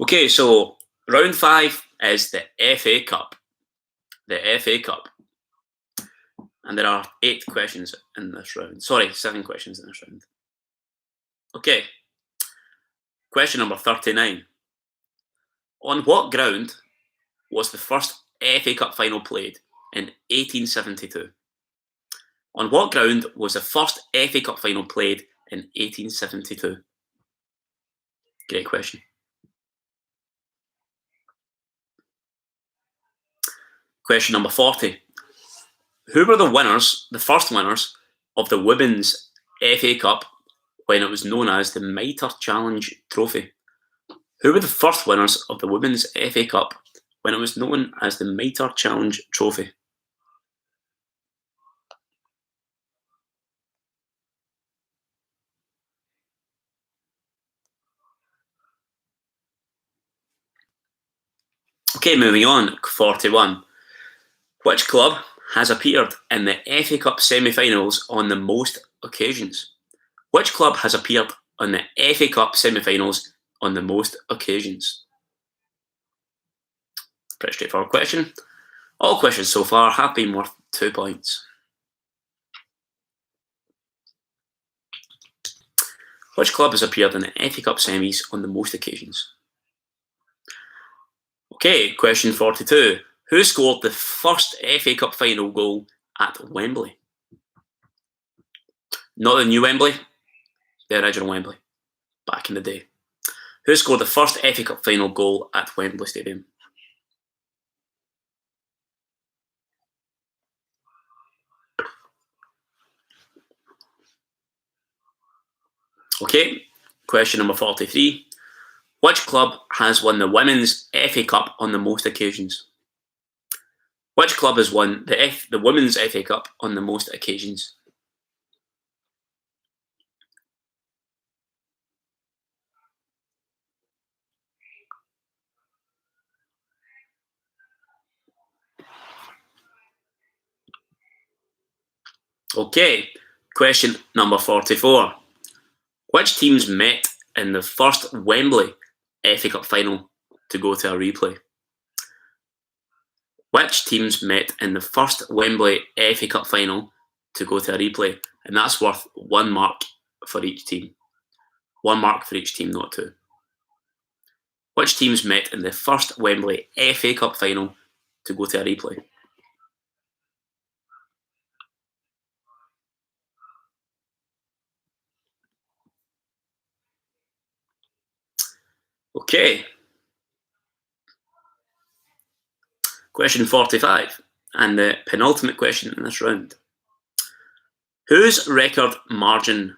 Okay, so round 5 is the FA Cup. The FA Cup. And there are 8 questions in this round. Sorry, 7 questions in this round. Okay. Question number 39. On what ground was the first FA Cup final played in 1872? On what ground was the first FA Cup final played in 1872? Great question. Question number 40. Who were the first winners of the Women's FA Cup when it was known as the Mitre Challenge Trophy? Who were the first winners of the Women's FA Cup when it was known as the Mitre Challenge Trophy? Okay, moving on. 41. Which club has appeared in the FA Cup semi-finals on the most occasions? Which club has appeared on the FA Cup semi-finals on the most occasions? Pretty straightforward question. All questions so far have been worth 2 points. Which club has appeared in the FA Cup semis on the most occasions? Okay, question 42. Who scored the first FA Cup final goal at Wembley? Not the new Wembley, the original Wembley, back in the day. Who scored the first FA Cup final goal at Wembley Stadium? Okay, question number 43. Which club has won the Women's FA Cup on the most occasions? Which club has won the Women's FA Cup on the most occasions? Okay, question number 44. Which teams met in the first Wembley FA Cup final to go to a replay? Which teams met in the first Wembley FA Cup final to go to a replay? And that's worth 1 mark for each team. 1 mark for each team, not 2. Which teams met in the first Wembley FA Cup final to go to a replay. Okay. Question 45, and the penultimate question in this round. Whose record margin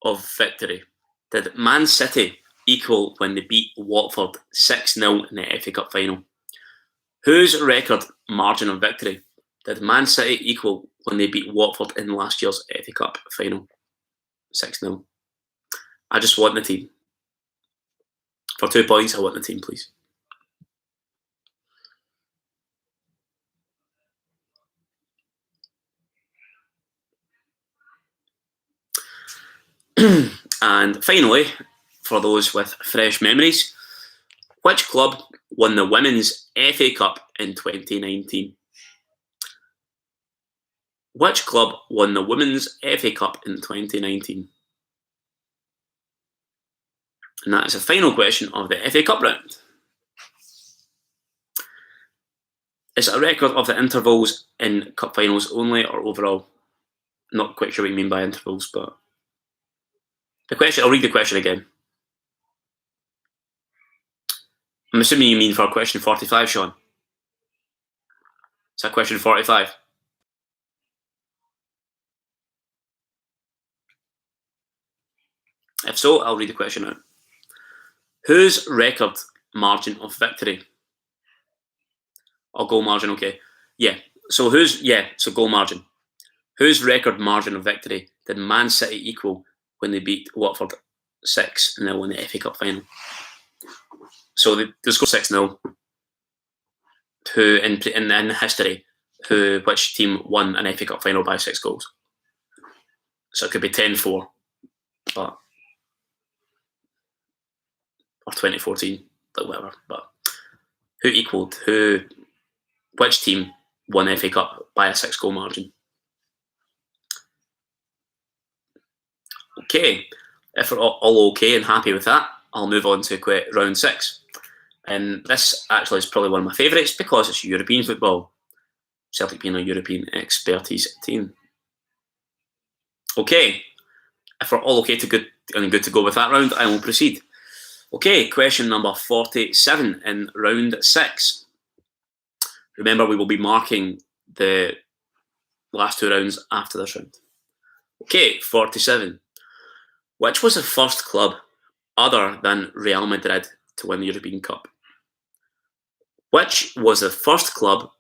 of victory did Man City equal when they beat Watford 6-0 in the FA Cup final? Whose record margin of victory did Man City equal when they beat Watford in last year's FA Cup final? 6-0. I just want the team. For 2 points, I want the team, please. And finally, for those with fresh memories, which club won the Women's FA Cup in 2019? Which club won the Women's FA Cup in 2019? And that is the final question of the FA Cup round. Is it a record of the intervals in cup finals only or overall? Not quite sure what you mean by intervals, but the question, I'll read the question again. I'm assuming you mean for question 45, Sean. Is that question 45? If so, I'll read the question out. Whose record margin of victory? Or goal margin, okay. So goal margin. Whose record margin of victory did Man City equal when they beat Watford 6-0 in the FA Cup final? So they scored 6-0. Who in history, which team won an FA Cup final by 6 goals? So it could be 10-4, but or 2014, like whatever. But which team won FA Cup by a 6-goal margin? Okay, if we're all okay and happy with that, I'll move on to round 6. And this actually is probably one of my favourites because it's European football. Celtic being a European expertise team. Okay, if we're all okay good to go with that round, I will proceed. Okay, question number 47 in round 6. Remember, we will be marking the last 2 rounds after this round. Okay, 47. Which was the first club other than Real Madrid to win the European Cup? Which was the first club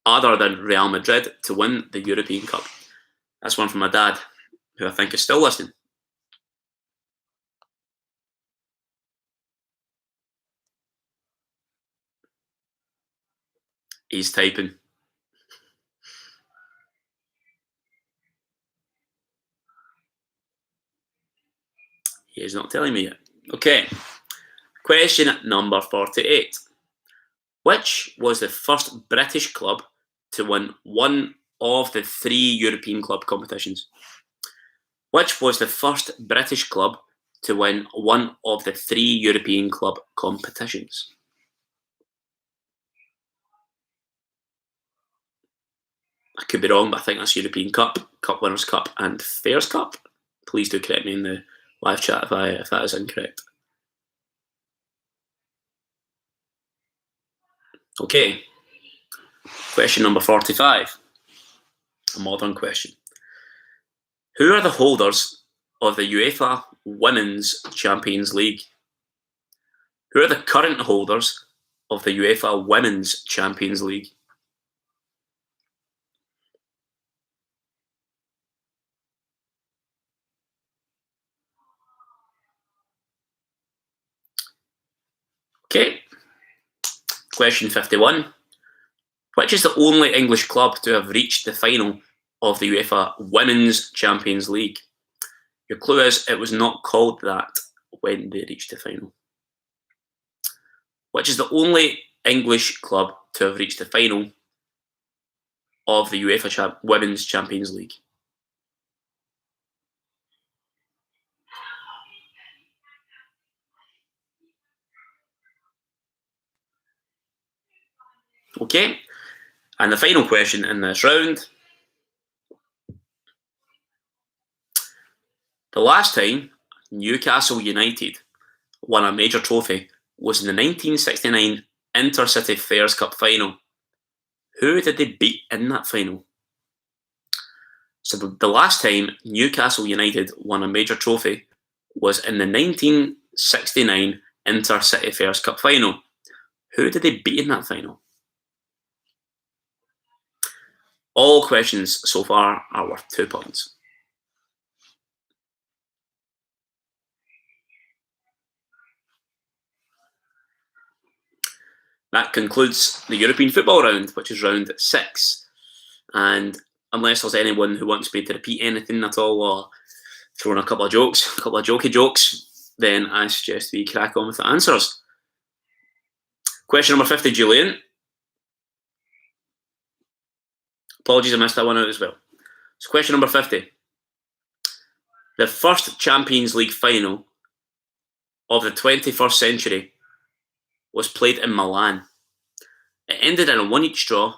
other than Real Madrid to win the European Cup? That's one from my dad, who I think is still listening. He's typing. He is not telling me yet. Okay. Question number 48. Which was the first British club to win one of the 3 European club competitions? Which was the first British club to win one of the 3 European club competitions? I could be wrong, but I think that's European Cup, Cup Winners' Cup, and Fairs Cup. Please do correct me in the live chat if that is incorrect. Okay. Question number 45. A modern question. Who are the holders of the UEFA Women's Champions League? Who are the current holders of the UEFA Women's Champions League? Okay. Question 51. Which is the only English club to have reached the final of the UEFA Women's Champions League? Your clue is it was not called that when they reached the final. Which is the only English club to have reached the final of the UEFA Women's Champions League? Okay, And the final question in this round. The last time Newcastle United won a major trophy was in the 1969 Intercity Fairs Cup final. Who did they beat in that final? So the last time Newcastle United won a major trophy was in the 1969 Intercity Fairs Cup final. Who did they beat in that final? All questions so far are worth 2 points. That concludes the European football round, which is round 6. And unless there's anyone who wants me to repeat anything at all or throw in a couple of jokes, a couple of jokey jokes, then I suggest we crack on with the answers. Question number 50, Julian. Apologies, I missed that one out as well. So question number 50. The first Champions League final of the 21st century was played in Milan. It ended in a 1-each draw,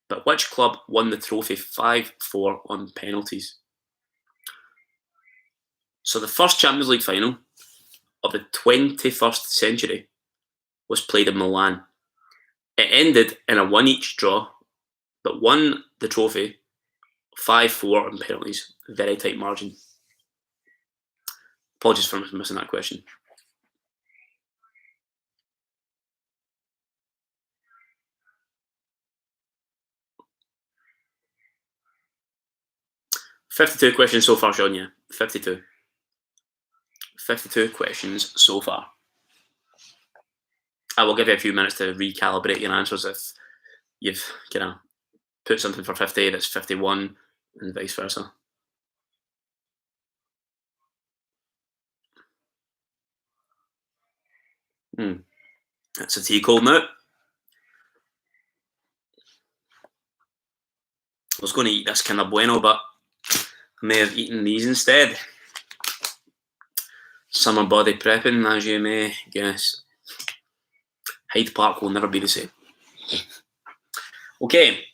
but which club won the trophy 5-4 on penalties? So the first Champions League final of the 21st century was played in Milan. It ended in a 1-each draw, but won the trophy 5-4 on penalties. Very tight margin. Apologies for missing that question. $52 questions so far, Sean, yeah. 52. 52 questions so far. I will give you a few minutes to recalibrate your answers if you've put something for 50 that's 51 and vice versa. That's a tea cold now. I was going to eat this Kinder Bueno, but I may have eaten these instead. Summer body prepping, as you may guess. Hyde Park will never be the same. Okay,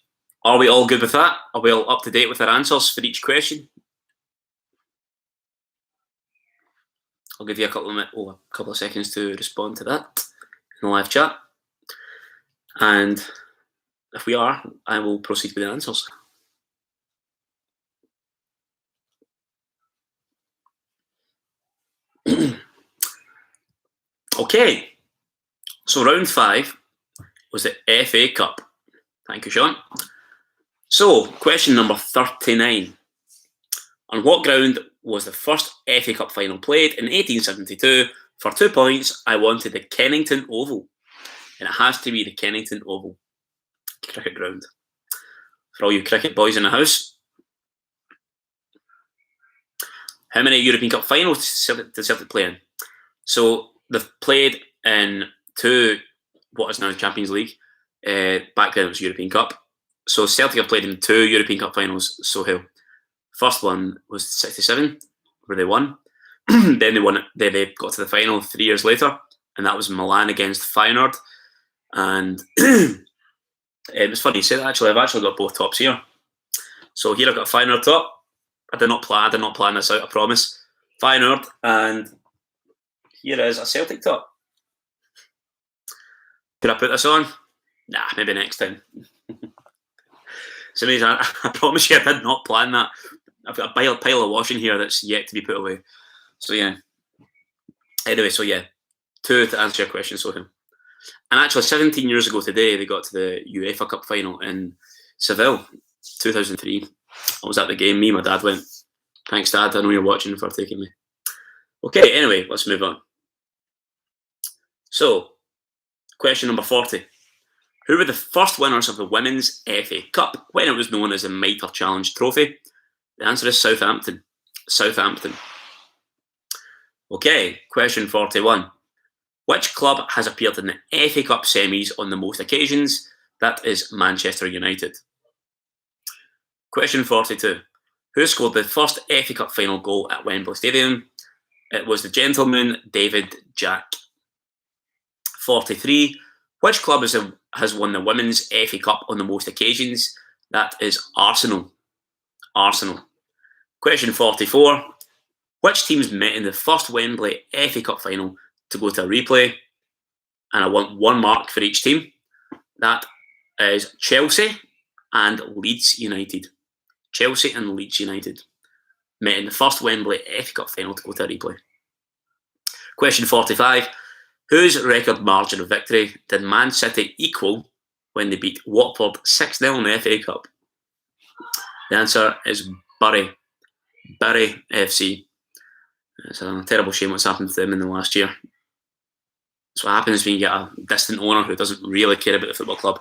are we all good with that? Are we all up to date with our answers for each question? I'll give you a couple of seconds to respond to that in the live chat. And if we are, I will proceed with the answers. Okay, so round 5 was the FA Cup. Thank you, Sean. So, question number 39. On what ground was the first FA Cup final played in 1872? For 2 points, I wanted the Kennington Oval. And it has to be the Kennington Oval cricket ground. For all you cricket boys in the house. How many European Cup finals did Celtic play in? So they've played in 2, what is now the Champions League. Back then it was European Cup. So Celtic have played in 2 European Cup finals. So first one was 67, where they won. Then they won it. They got to the final 3 years later, and that was Milan against Feyenoord. And it was funny you say that. Actually, I've actually got both tops here. So here I've got Feyenoord top. I did not plan this out, I promise. Feyenoord, and here is a Celtic top. Could I put this on? Nah, maybe next time. So I promise you I did not plan that. I've got a pile of washing here that's yet to be put away. So yeah. Anyway, so yeah. 2 to answer your question, so and actually 17 years ago today they got to the UEFA Cup final in Seville, 2003. I was at the game, me and my dad went. Thanks, Dad, I know you're watching for taking me. Okay, anyway, let's move on. So, question number 40. Who were the first winners of the Women's FA Cup when it was known as the Mitre Challenge Trophy? The answer is Southampton. Southampton. Okay, question 41. Which club has appeared in the FA Cup semis on the most occasions? That is Manchester United. Question 42. Who scored the first FA Cup final goal at Wembley Stadium? It was the gentleman David Jack. 43. Which club has won the Women's FA Cup on the most occasions? That is Arsenal. Arsenal. Question 44. Which teams met in the first Wembley FA Cup final to go to a replay? And I want 1 mark for each team. That is Chelsea and Leeds United. Chelsea and Leeds United met in the first Wembley FA Cup final to go to a replay. Question 45. Whose record margin of victory did Man City equal when they beat Watford 6-0 in the FA Cup? The answer is Bury. Bury FC. It's a terrible shame what's happened to them in the last year. That's what happens when you get a distant owner who doesn't really care about the football club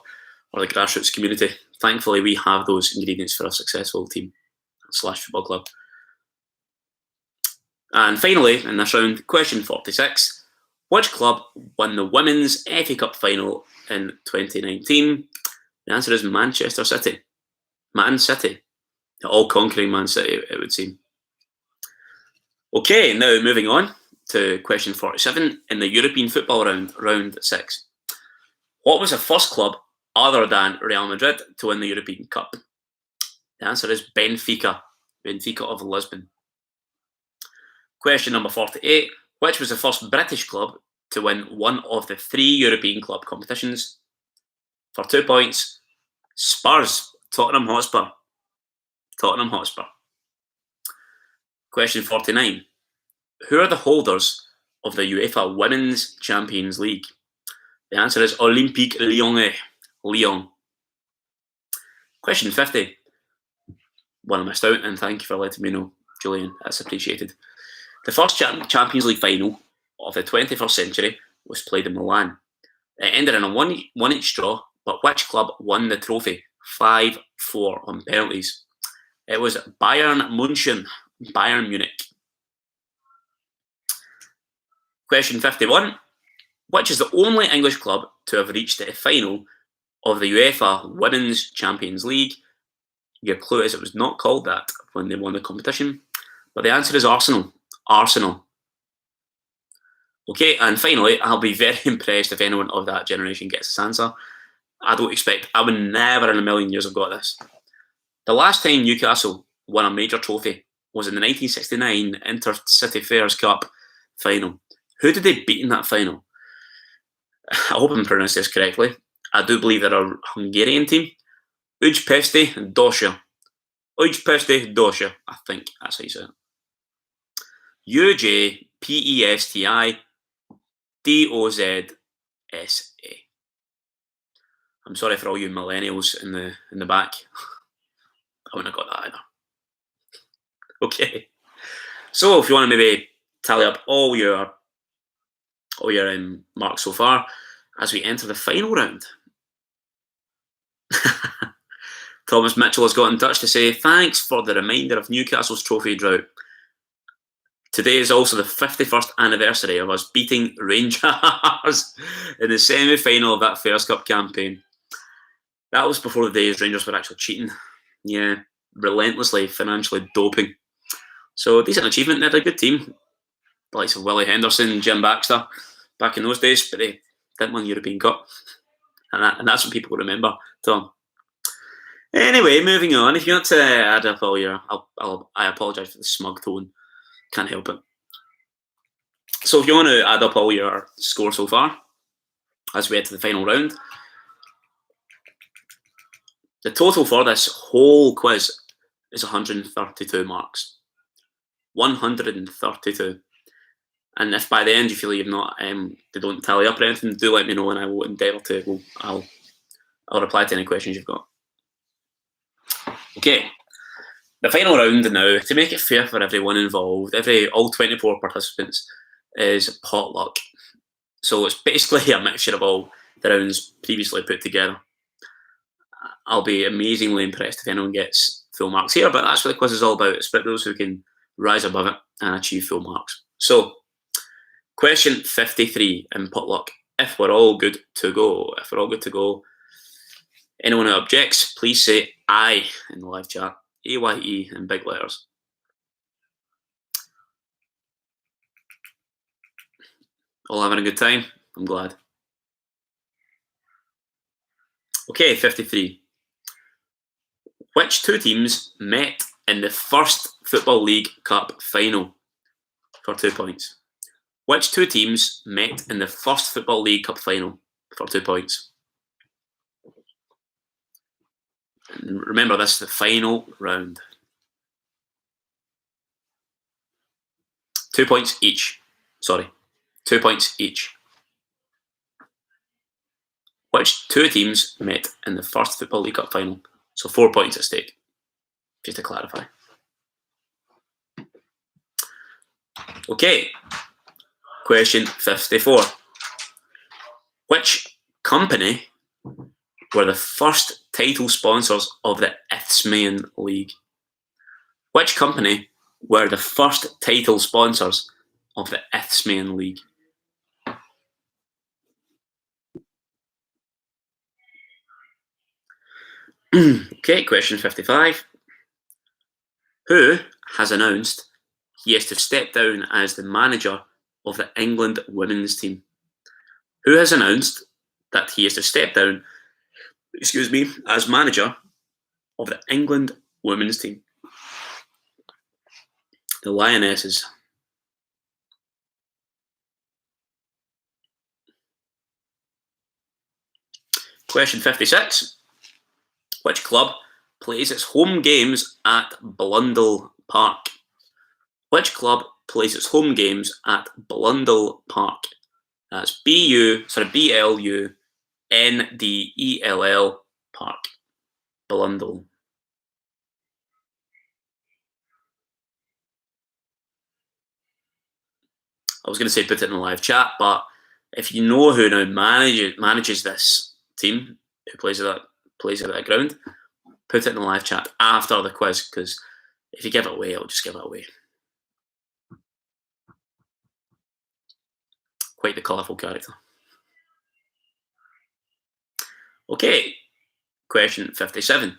or the grassroots community. Thankfully, we have those ingredients for a successful team / football club. And finally, in this round, question 46. Which club won the Women's FA Cup final in 2019? The answer is Manchester City. Man City. The all-conquering Man City, it would seem. Okay, now moving on to question 47 in the European football round 6. What was the first club other than Real Madrid to win the European Cup? The answer is Benfica. Benfica of Lisbon. Question number 48. Which was the first British club to win one of the 3 European club competitions? For 2 points, Spurs, Tottenham Hotspur. Tottenham Hotspur. Question 49. Who are the holders of the UEFA Women's Champions League? The answer is Olympique Lyonnais. Lyon. Question 50. Well, I missed out, and thank you for letting me know, Julian. That's appreciated. The first Champions League final of the 21st century was played in Milan. It ended in a one each draw, but which club won the trophy 5-4 on penalties? It was Bayern Munich. Question 51. Which is the only English club to have reached the final of the UEFA Women's Champions League? Your clue is it was not called that when they won the competition, but the answer is Arsenal. Arsenal. Okay, and finally, I'll be very impressed if anyone of that generation gets this answer. I would never in a million years have got this. The last time Newcastle won a major trophy was in the 1969 Inter-City Fairs Cup final. Who did they beat in that final? I hope I'm pronouncing this correctly. I do believe they're a Hungarian team. Ujpesti Dosha. Ujpesti Dosha. I think that's how you say it. Ujpesti Dozsa. I'm sorry for all you millennials in the back. I wouldn't have got that either. Okay. So if you want to maybe tally up all your marks so far as we enter the final round. Thomas Mitchell has got in touch to say, thanks for the reminder of Newcastle's trophy drought. Today is also the 51st anniversary of us beating Rangers in the semi-final of that Fairs Cup campaign. That was before the days Rangers were actually cheating. Yeah, relentlessly financially doping. So decent achievement. They had a good team. The likes of Willie Henderson, Jim Baxter, back in those days, but they didn't win the European Cup. And that's what people remember, Tom. Anyway, moving on. If you want to add up all your... I apologise for the smug tone. Can't help it. So if you want to add up all your score so far, as we head to the final round, the total for this whole quiz is 132 marks. 132. And if by the end you feel you've not, they don't tally up or anything, do let me know and I will endeavour to. I'll reply to any questions you've got. Okay, the final round now, to make it fair for everyone involved, all 24 participants, is potluck. So it's basically a mixture of all the rounds previously put together. I'll be amazingly impressed if anyone gets full marks here, but that's what the quiz is all about. It's about those who can rise above it and achieve full marks. So, question 53 in potluck. If we're all good to go. Anyone who objects, please say aye in the live chat. AYE in big letters. All having a good time? I'm glad. Okay, 53. Which two teams met in the first Football League Cup final? For 2 points. Which two teams met in the first Football League Cup final? For 2 points. And remember, this is the final round. 2 points each. Sorry, 2 points each. Which two teams met in the first Football League Cup final? So 4 points at stake, just to clarify. Okay, question 54. Which company were the first title sponsors of the Isthmian League? Which company were the first title sponsors of the Isthmian League? Okay, question 55. Who has announced he is to step down as the manager of the England women's team? Who has announced that he is to step down, as manager of the England women's team? The Lionesses. Question 56. Which club plays its home games at Blundell Park? Which club plays its home games at Blundell Park? That's BLUNDELL Park. Blundell. I was going to say put it in the live chat, but if you know who now manages this team, who plays at that ground, put it in the live chat after the quiz, because if you give it away, I'll just give it away. Quite the colourful character. Okay, question 57.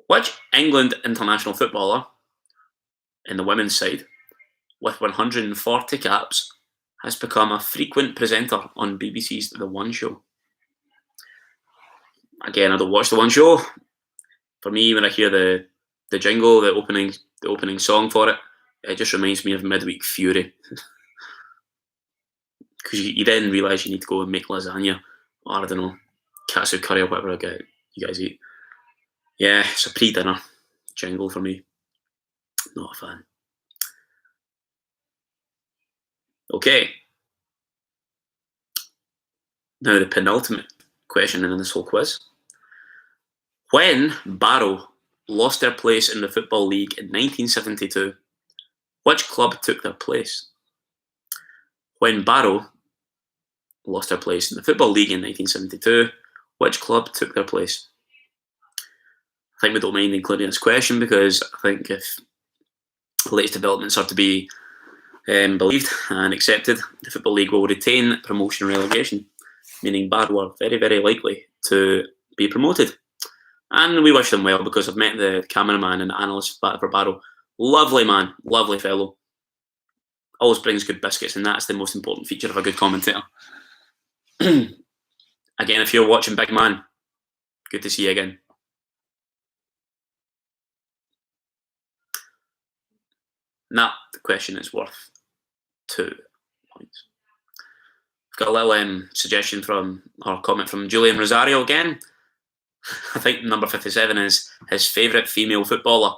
Which England international footballer in the women's side with 140 caps has become a frequent presenter on BBC's The One Show? Again, I don't watch The One Show. For me, when I hear the jingle, the opening song for it, it just reminds me of Midweek Fury. Because you then realise you need to go and make lasagna, or I don't know, katsu curry or whatever you guys eat. Yeah, it's a pre-dinner jingle for me. Not a fan. Okay. Now the penultimate question in this whole quiz. When Barrow lost their place in the Football League in 1972, which club took their place? When Barrow lost their place in the Football League in 1972, which club took their place? I think we don't mind including this question because I think if the latest developments are to be believed and accepted, the Football League will retain promotion and relegation, meaning Barrow are very, very likely to be promoted. And we wish them well because I've met the cameraman and analyst for Barrow. Lovely man, lovely fellow. Always brings good biscuits, and that's the most important feature of a good commentator. Again, if you're watching, big man, good to see you again. Now, the question is worth 2 points. I've got a little suggestion or comment from Julian Rosario again. I think number 57 is his favourite female footballer.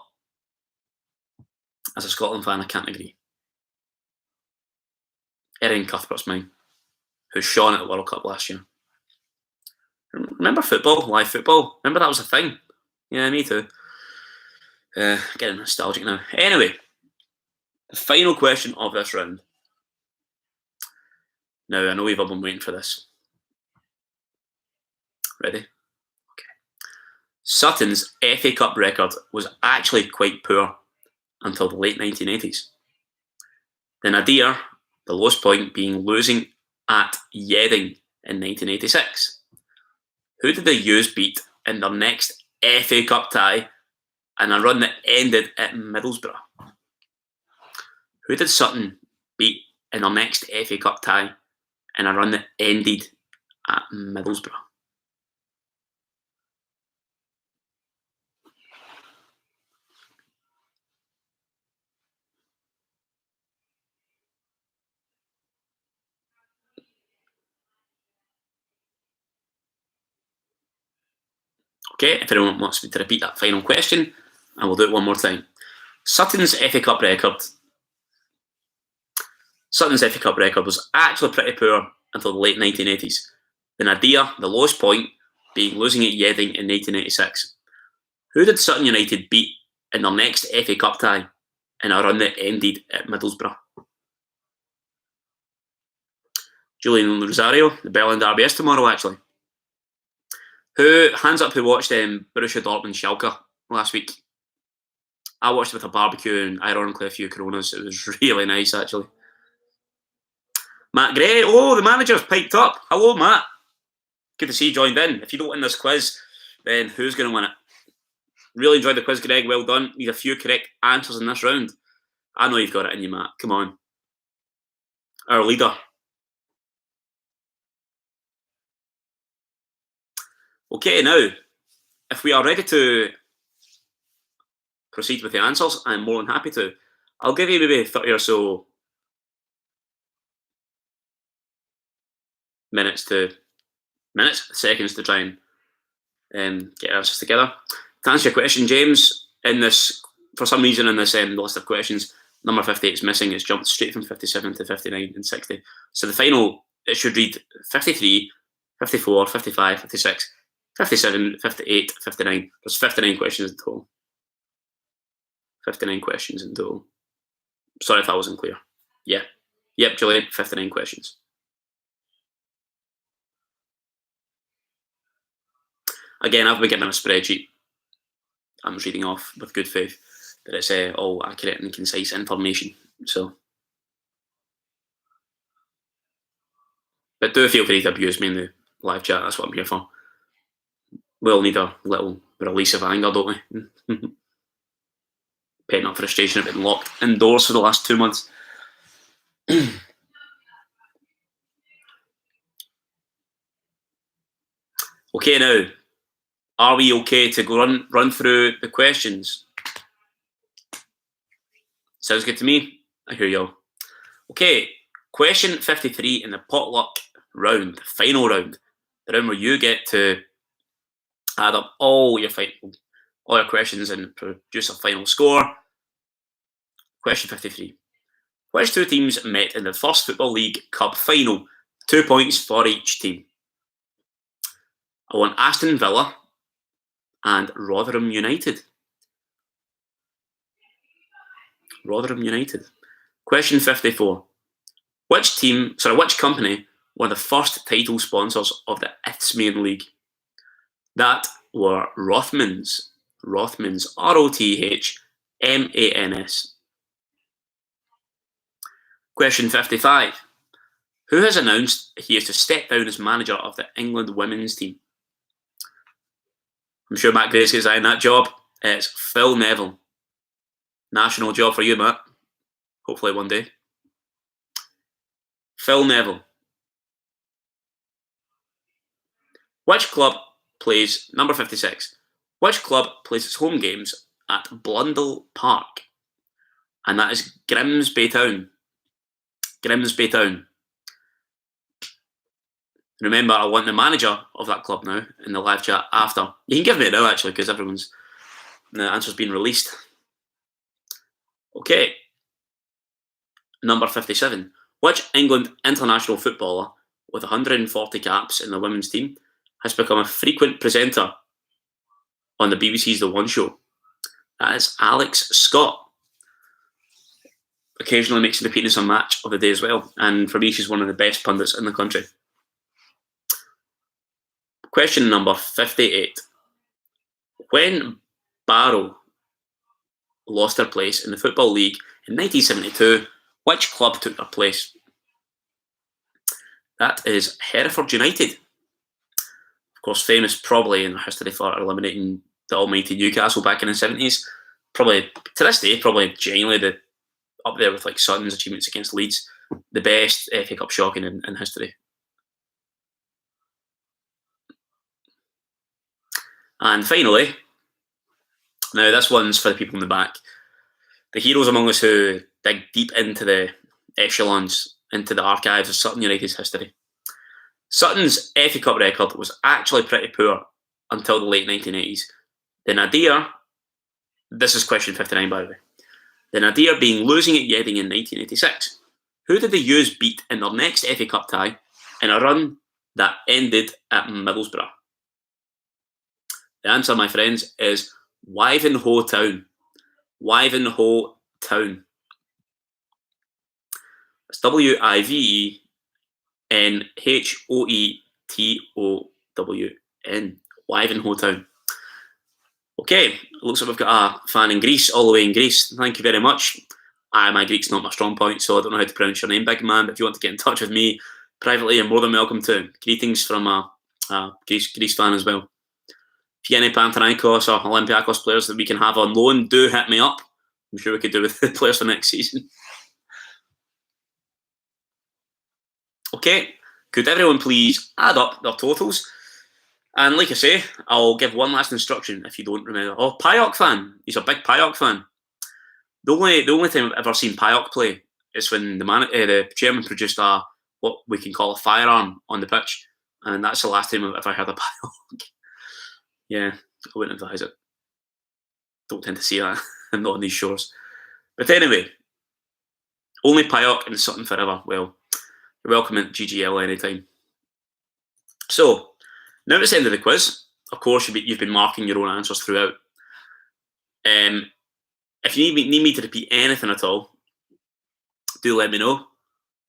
As a Scotland fan, I can't agree. Erin Cuthbert's mine, who shone at the World Cup last year. Remember football, live football? Remember that was a thing? Yeah, me too. Getting nostalgic now. Anyway, the final question of this round. Now, I know we've all been waiting for this. Ready? Okay. Sutton's FA Cup record was actually quite poor until the late 1980s. The nadir, the lowest point being losing at Yeading in 1986. Who did the U's beat in their next FA Cup tie and a run that ended at Middlesbrough? Who did Sutton beat in their next FA Cup tie and a run that ended at Middlesbrough? Okay, if anyone wants me to repeat that final question, I will do it one more time. Sutton's FA Cup record. Sutton's FA Cup record was actually pretty poor until the late 1980s. The nadir, the lowest point, being losing at Yeading in 1986. Who did Sutton United beat in their next FA Cup tie in a run that ended at Middlesbrough? Julian Rosario, the Berlin Derby is tomorrow, actually. Hands up who watched Borussia Dortmund Schalke last week? I watched it with a barbecue and ironically a few Coronas. It was really nice, actually. Matt Gray, the manager's piped up. Hello, Matt. Good to see you joined in. If you don't win this quiz, then who's going to win it? Really enjoyed the quiz, Greg. Well done. Need a few correct answers in this round. I know you've got it in you, Matt. Come on. Our leader. Okay, now, if we are ready to proceed with the answers, I'm more than happy to. I'll give you maybe 30 or so seconds to try and get answers together. To answer your question, James, for some reason in this list of questions, number 58 is missing. It's jumped straight from 57 to 59 and 60. So the final, it should read 53, 54, 55, 56, 57, 58, 59. There's 59 questions in total. 59 questions in total. Sorry if that wasn't clear. Yeah. Yep, Julian, 59 questions. Again, I've been given a spreadsheet. I'm just reading off with good faith that it's all accurate and concise information. So, but do feel free to abuse me in the live chat. That's what I'm here for. We all need a little release of anger, don't we? Pent up frustration of being locked indoors for the last 2 months. Okay, now, are we okay to go run through the questions? Sounds good to me. I hear y'all. Okay, question 53 in the potluck round, the final round, the round where you get to add up all your questions and produce a final score. Question 53. Which two teams met in the First Football League Cup final? 2 points for each team. I want Aston Villa and Rotherham United. Rotherham United. Question 54. Which company were the first title sponsors of the Isthmian League? That were Rothmans. Rothmans. Rothmans. Question 55. Who has announced he is to step down as manager of the England women's team? I'm sure Matt Gray's going to sign that job. It's Phil Neville. National job for you, Matt. Hopefully one day. Phil Neville. Which club plays, number 56, which club plays its home games at Blundell Park? And that is Grimsby Town. Grimsby Town. Remember, I want the manager of that club now in the live chat after. You can give me it now, actually, because the answer's been released. Okay. Number 57. Which England international footballer with 140 caps in the women's team has become a frequent presenter on the BBC's The One Show? That is Alex Scott. Occasionally makes an appearance on Match of the Day as well. And for me, she's one of the best pundits in the country. Question number 58. When Barrow lost their place in the Football League in 1972, which club took their place? That is Hereford United. Of course, famous probably in history for eliminating the almighty Newcastle back in the 70s. Probably, to this day, probably genuinely up there with like Sutton's achievements against Leeds. The best FA Cup shocking in history. And finally, now this one's for the people in the back. The heroes among us who dig deep into the echelons, into the archives of Sutton United's history. Sutton's FA Cup record was actually pretty poor until the late 1980s. The Nadir, this is question 59 by the way, the Nadir being losing at Yeading in 1986. Who did the U's beat in their next FA Cup tie in a run that ended at Middlesbrough? The answer, my friends, is Wivenhoe Town. Wivenhoe Town. It's Wivenhoetown. Wivenhoe Town. Okay, it looks like we've got a fan in Greece, all the way in Greece. Thank you very much. My Greek's not my strong point, so I don't know how to pronounce your name, big man. But if you want to get in touch with me privately, you're more than welcome to. Greetings from a Greece fan as well. If you get any Panathinaikos or Olympiacos players that we can have on loan, do hit me up. I'm sure we could do with the players for next season. Okay, could everyone please add up their totals? And like I say, I'll give one last instruction if you don't remember. Oh, Pyok fan. He's a big Pyok fan. The only time I've ever seen Pyok play is when the chairman produced what we can call a firearm on the pitch, and that's the last time I've ever heard of Pyok. Yeah, I wouldn't advise it. Don't tend to see that. I'm not on these shores. But anyway, only Pyok and Sutton forever. Well, you're welcome at GGL anytime. So, now it's the end of the quiz. Of course, you've been marking your own answers throughout. If you need me to repeat anything at all, do let me know,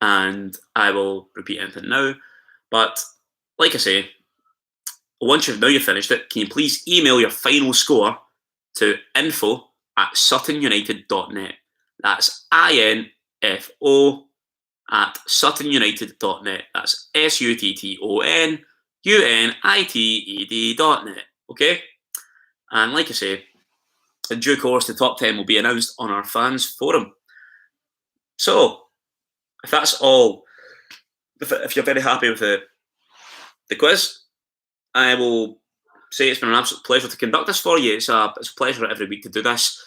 and I will repeat anything now. But like I say, once you've finished it, can you please email your final score to info@suttonunited.net. That's info at suttonunited.net. That's SUTTONUNITED.net. Okay? And like I say, in due course, the top 10 will be announced on our fans forum. So, if that's all, if you're very happy with the quiz, I will say it's been an absolute pleasure to conduct this for you. It's a pleasure every week to do this.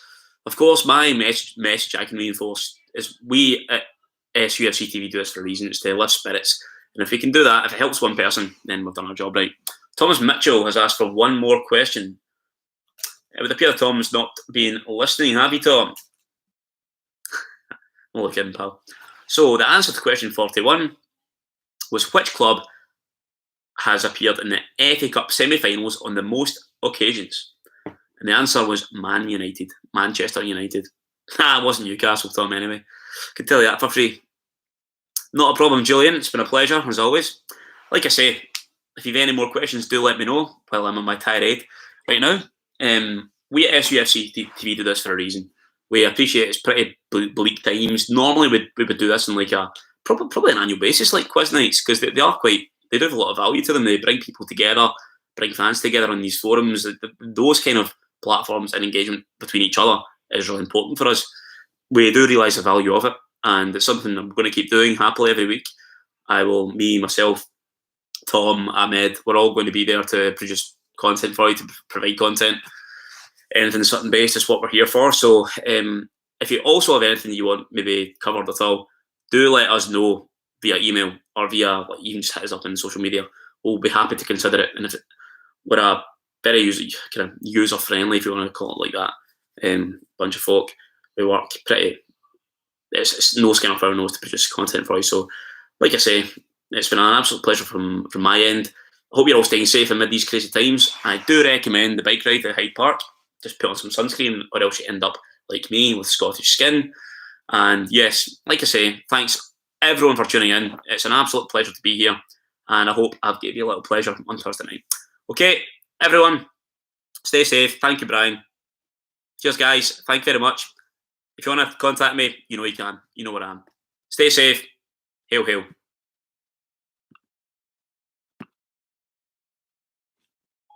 Of course, my message I can reinforce is we at SUFCtv do this for a reason. It's to lift spirits. And if we can do that, if it helps one person, then we've done our job right. Thomas Mitchell has asked for one more question. It would appear Tom's not been listening, have you, Tom? Oh, look in, pal. So the answer to question 41 was which club has appeared in the FA Cup semi-finals on the most occasions? And the answer was Man United, Manchester United. It wasn't Newcastle, Tom, anyway. Could tell you that for free. Not a problem, Julian. It's been a pleasure, as always. Like I say, if you've any more questions, do let me know while I'm on my tirade right now. We at SUFCtv do this for a reason. We appreciate it's pretty bleak times. Normally, we would do this on like probably an annual basis, like quiz nights, because they do have a lot of value to them. They bring people together, bring fans together on these forums. Those kind of platforms and engagement between each other is really important for us. We do realise the value of it, and it's something I'm going to keep doing happily every week. Me, myself, Tom, Ahmed, we're all going to be there to produce content for you, to provide content. Anything Sutton based is what we're here for. So if you also have anything you want maybe covered at all, do let us know via email or via even just hit us up on social media. We'll be happy to consider it. And if we're a very user friendly, if you want to call it like that, bunch of folk, we work pretty. It's no skin off our nose to produce content for you. So, like I say, it's been an absolute pleasure from my end. I hope you're all staying safe amid these crazy times. I do recommend the bike ride to Hyde Park. Just put on some sunscreen, or else you end up like me with Scottish skin. And yes, like I say, thanks everyone for tuning in. It's an absolute pleasure to be here, and I hope I've given you a little pleasure on Thursday night. Okay, everyone, stay safe. Thank you, Brian. Cheers, guys. Thank you very much. If you want to contact me, you know you can. You know where I am. Stay safe. Hail, hail.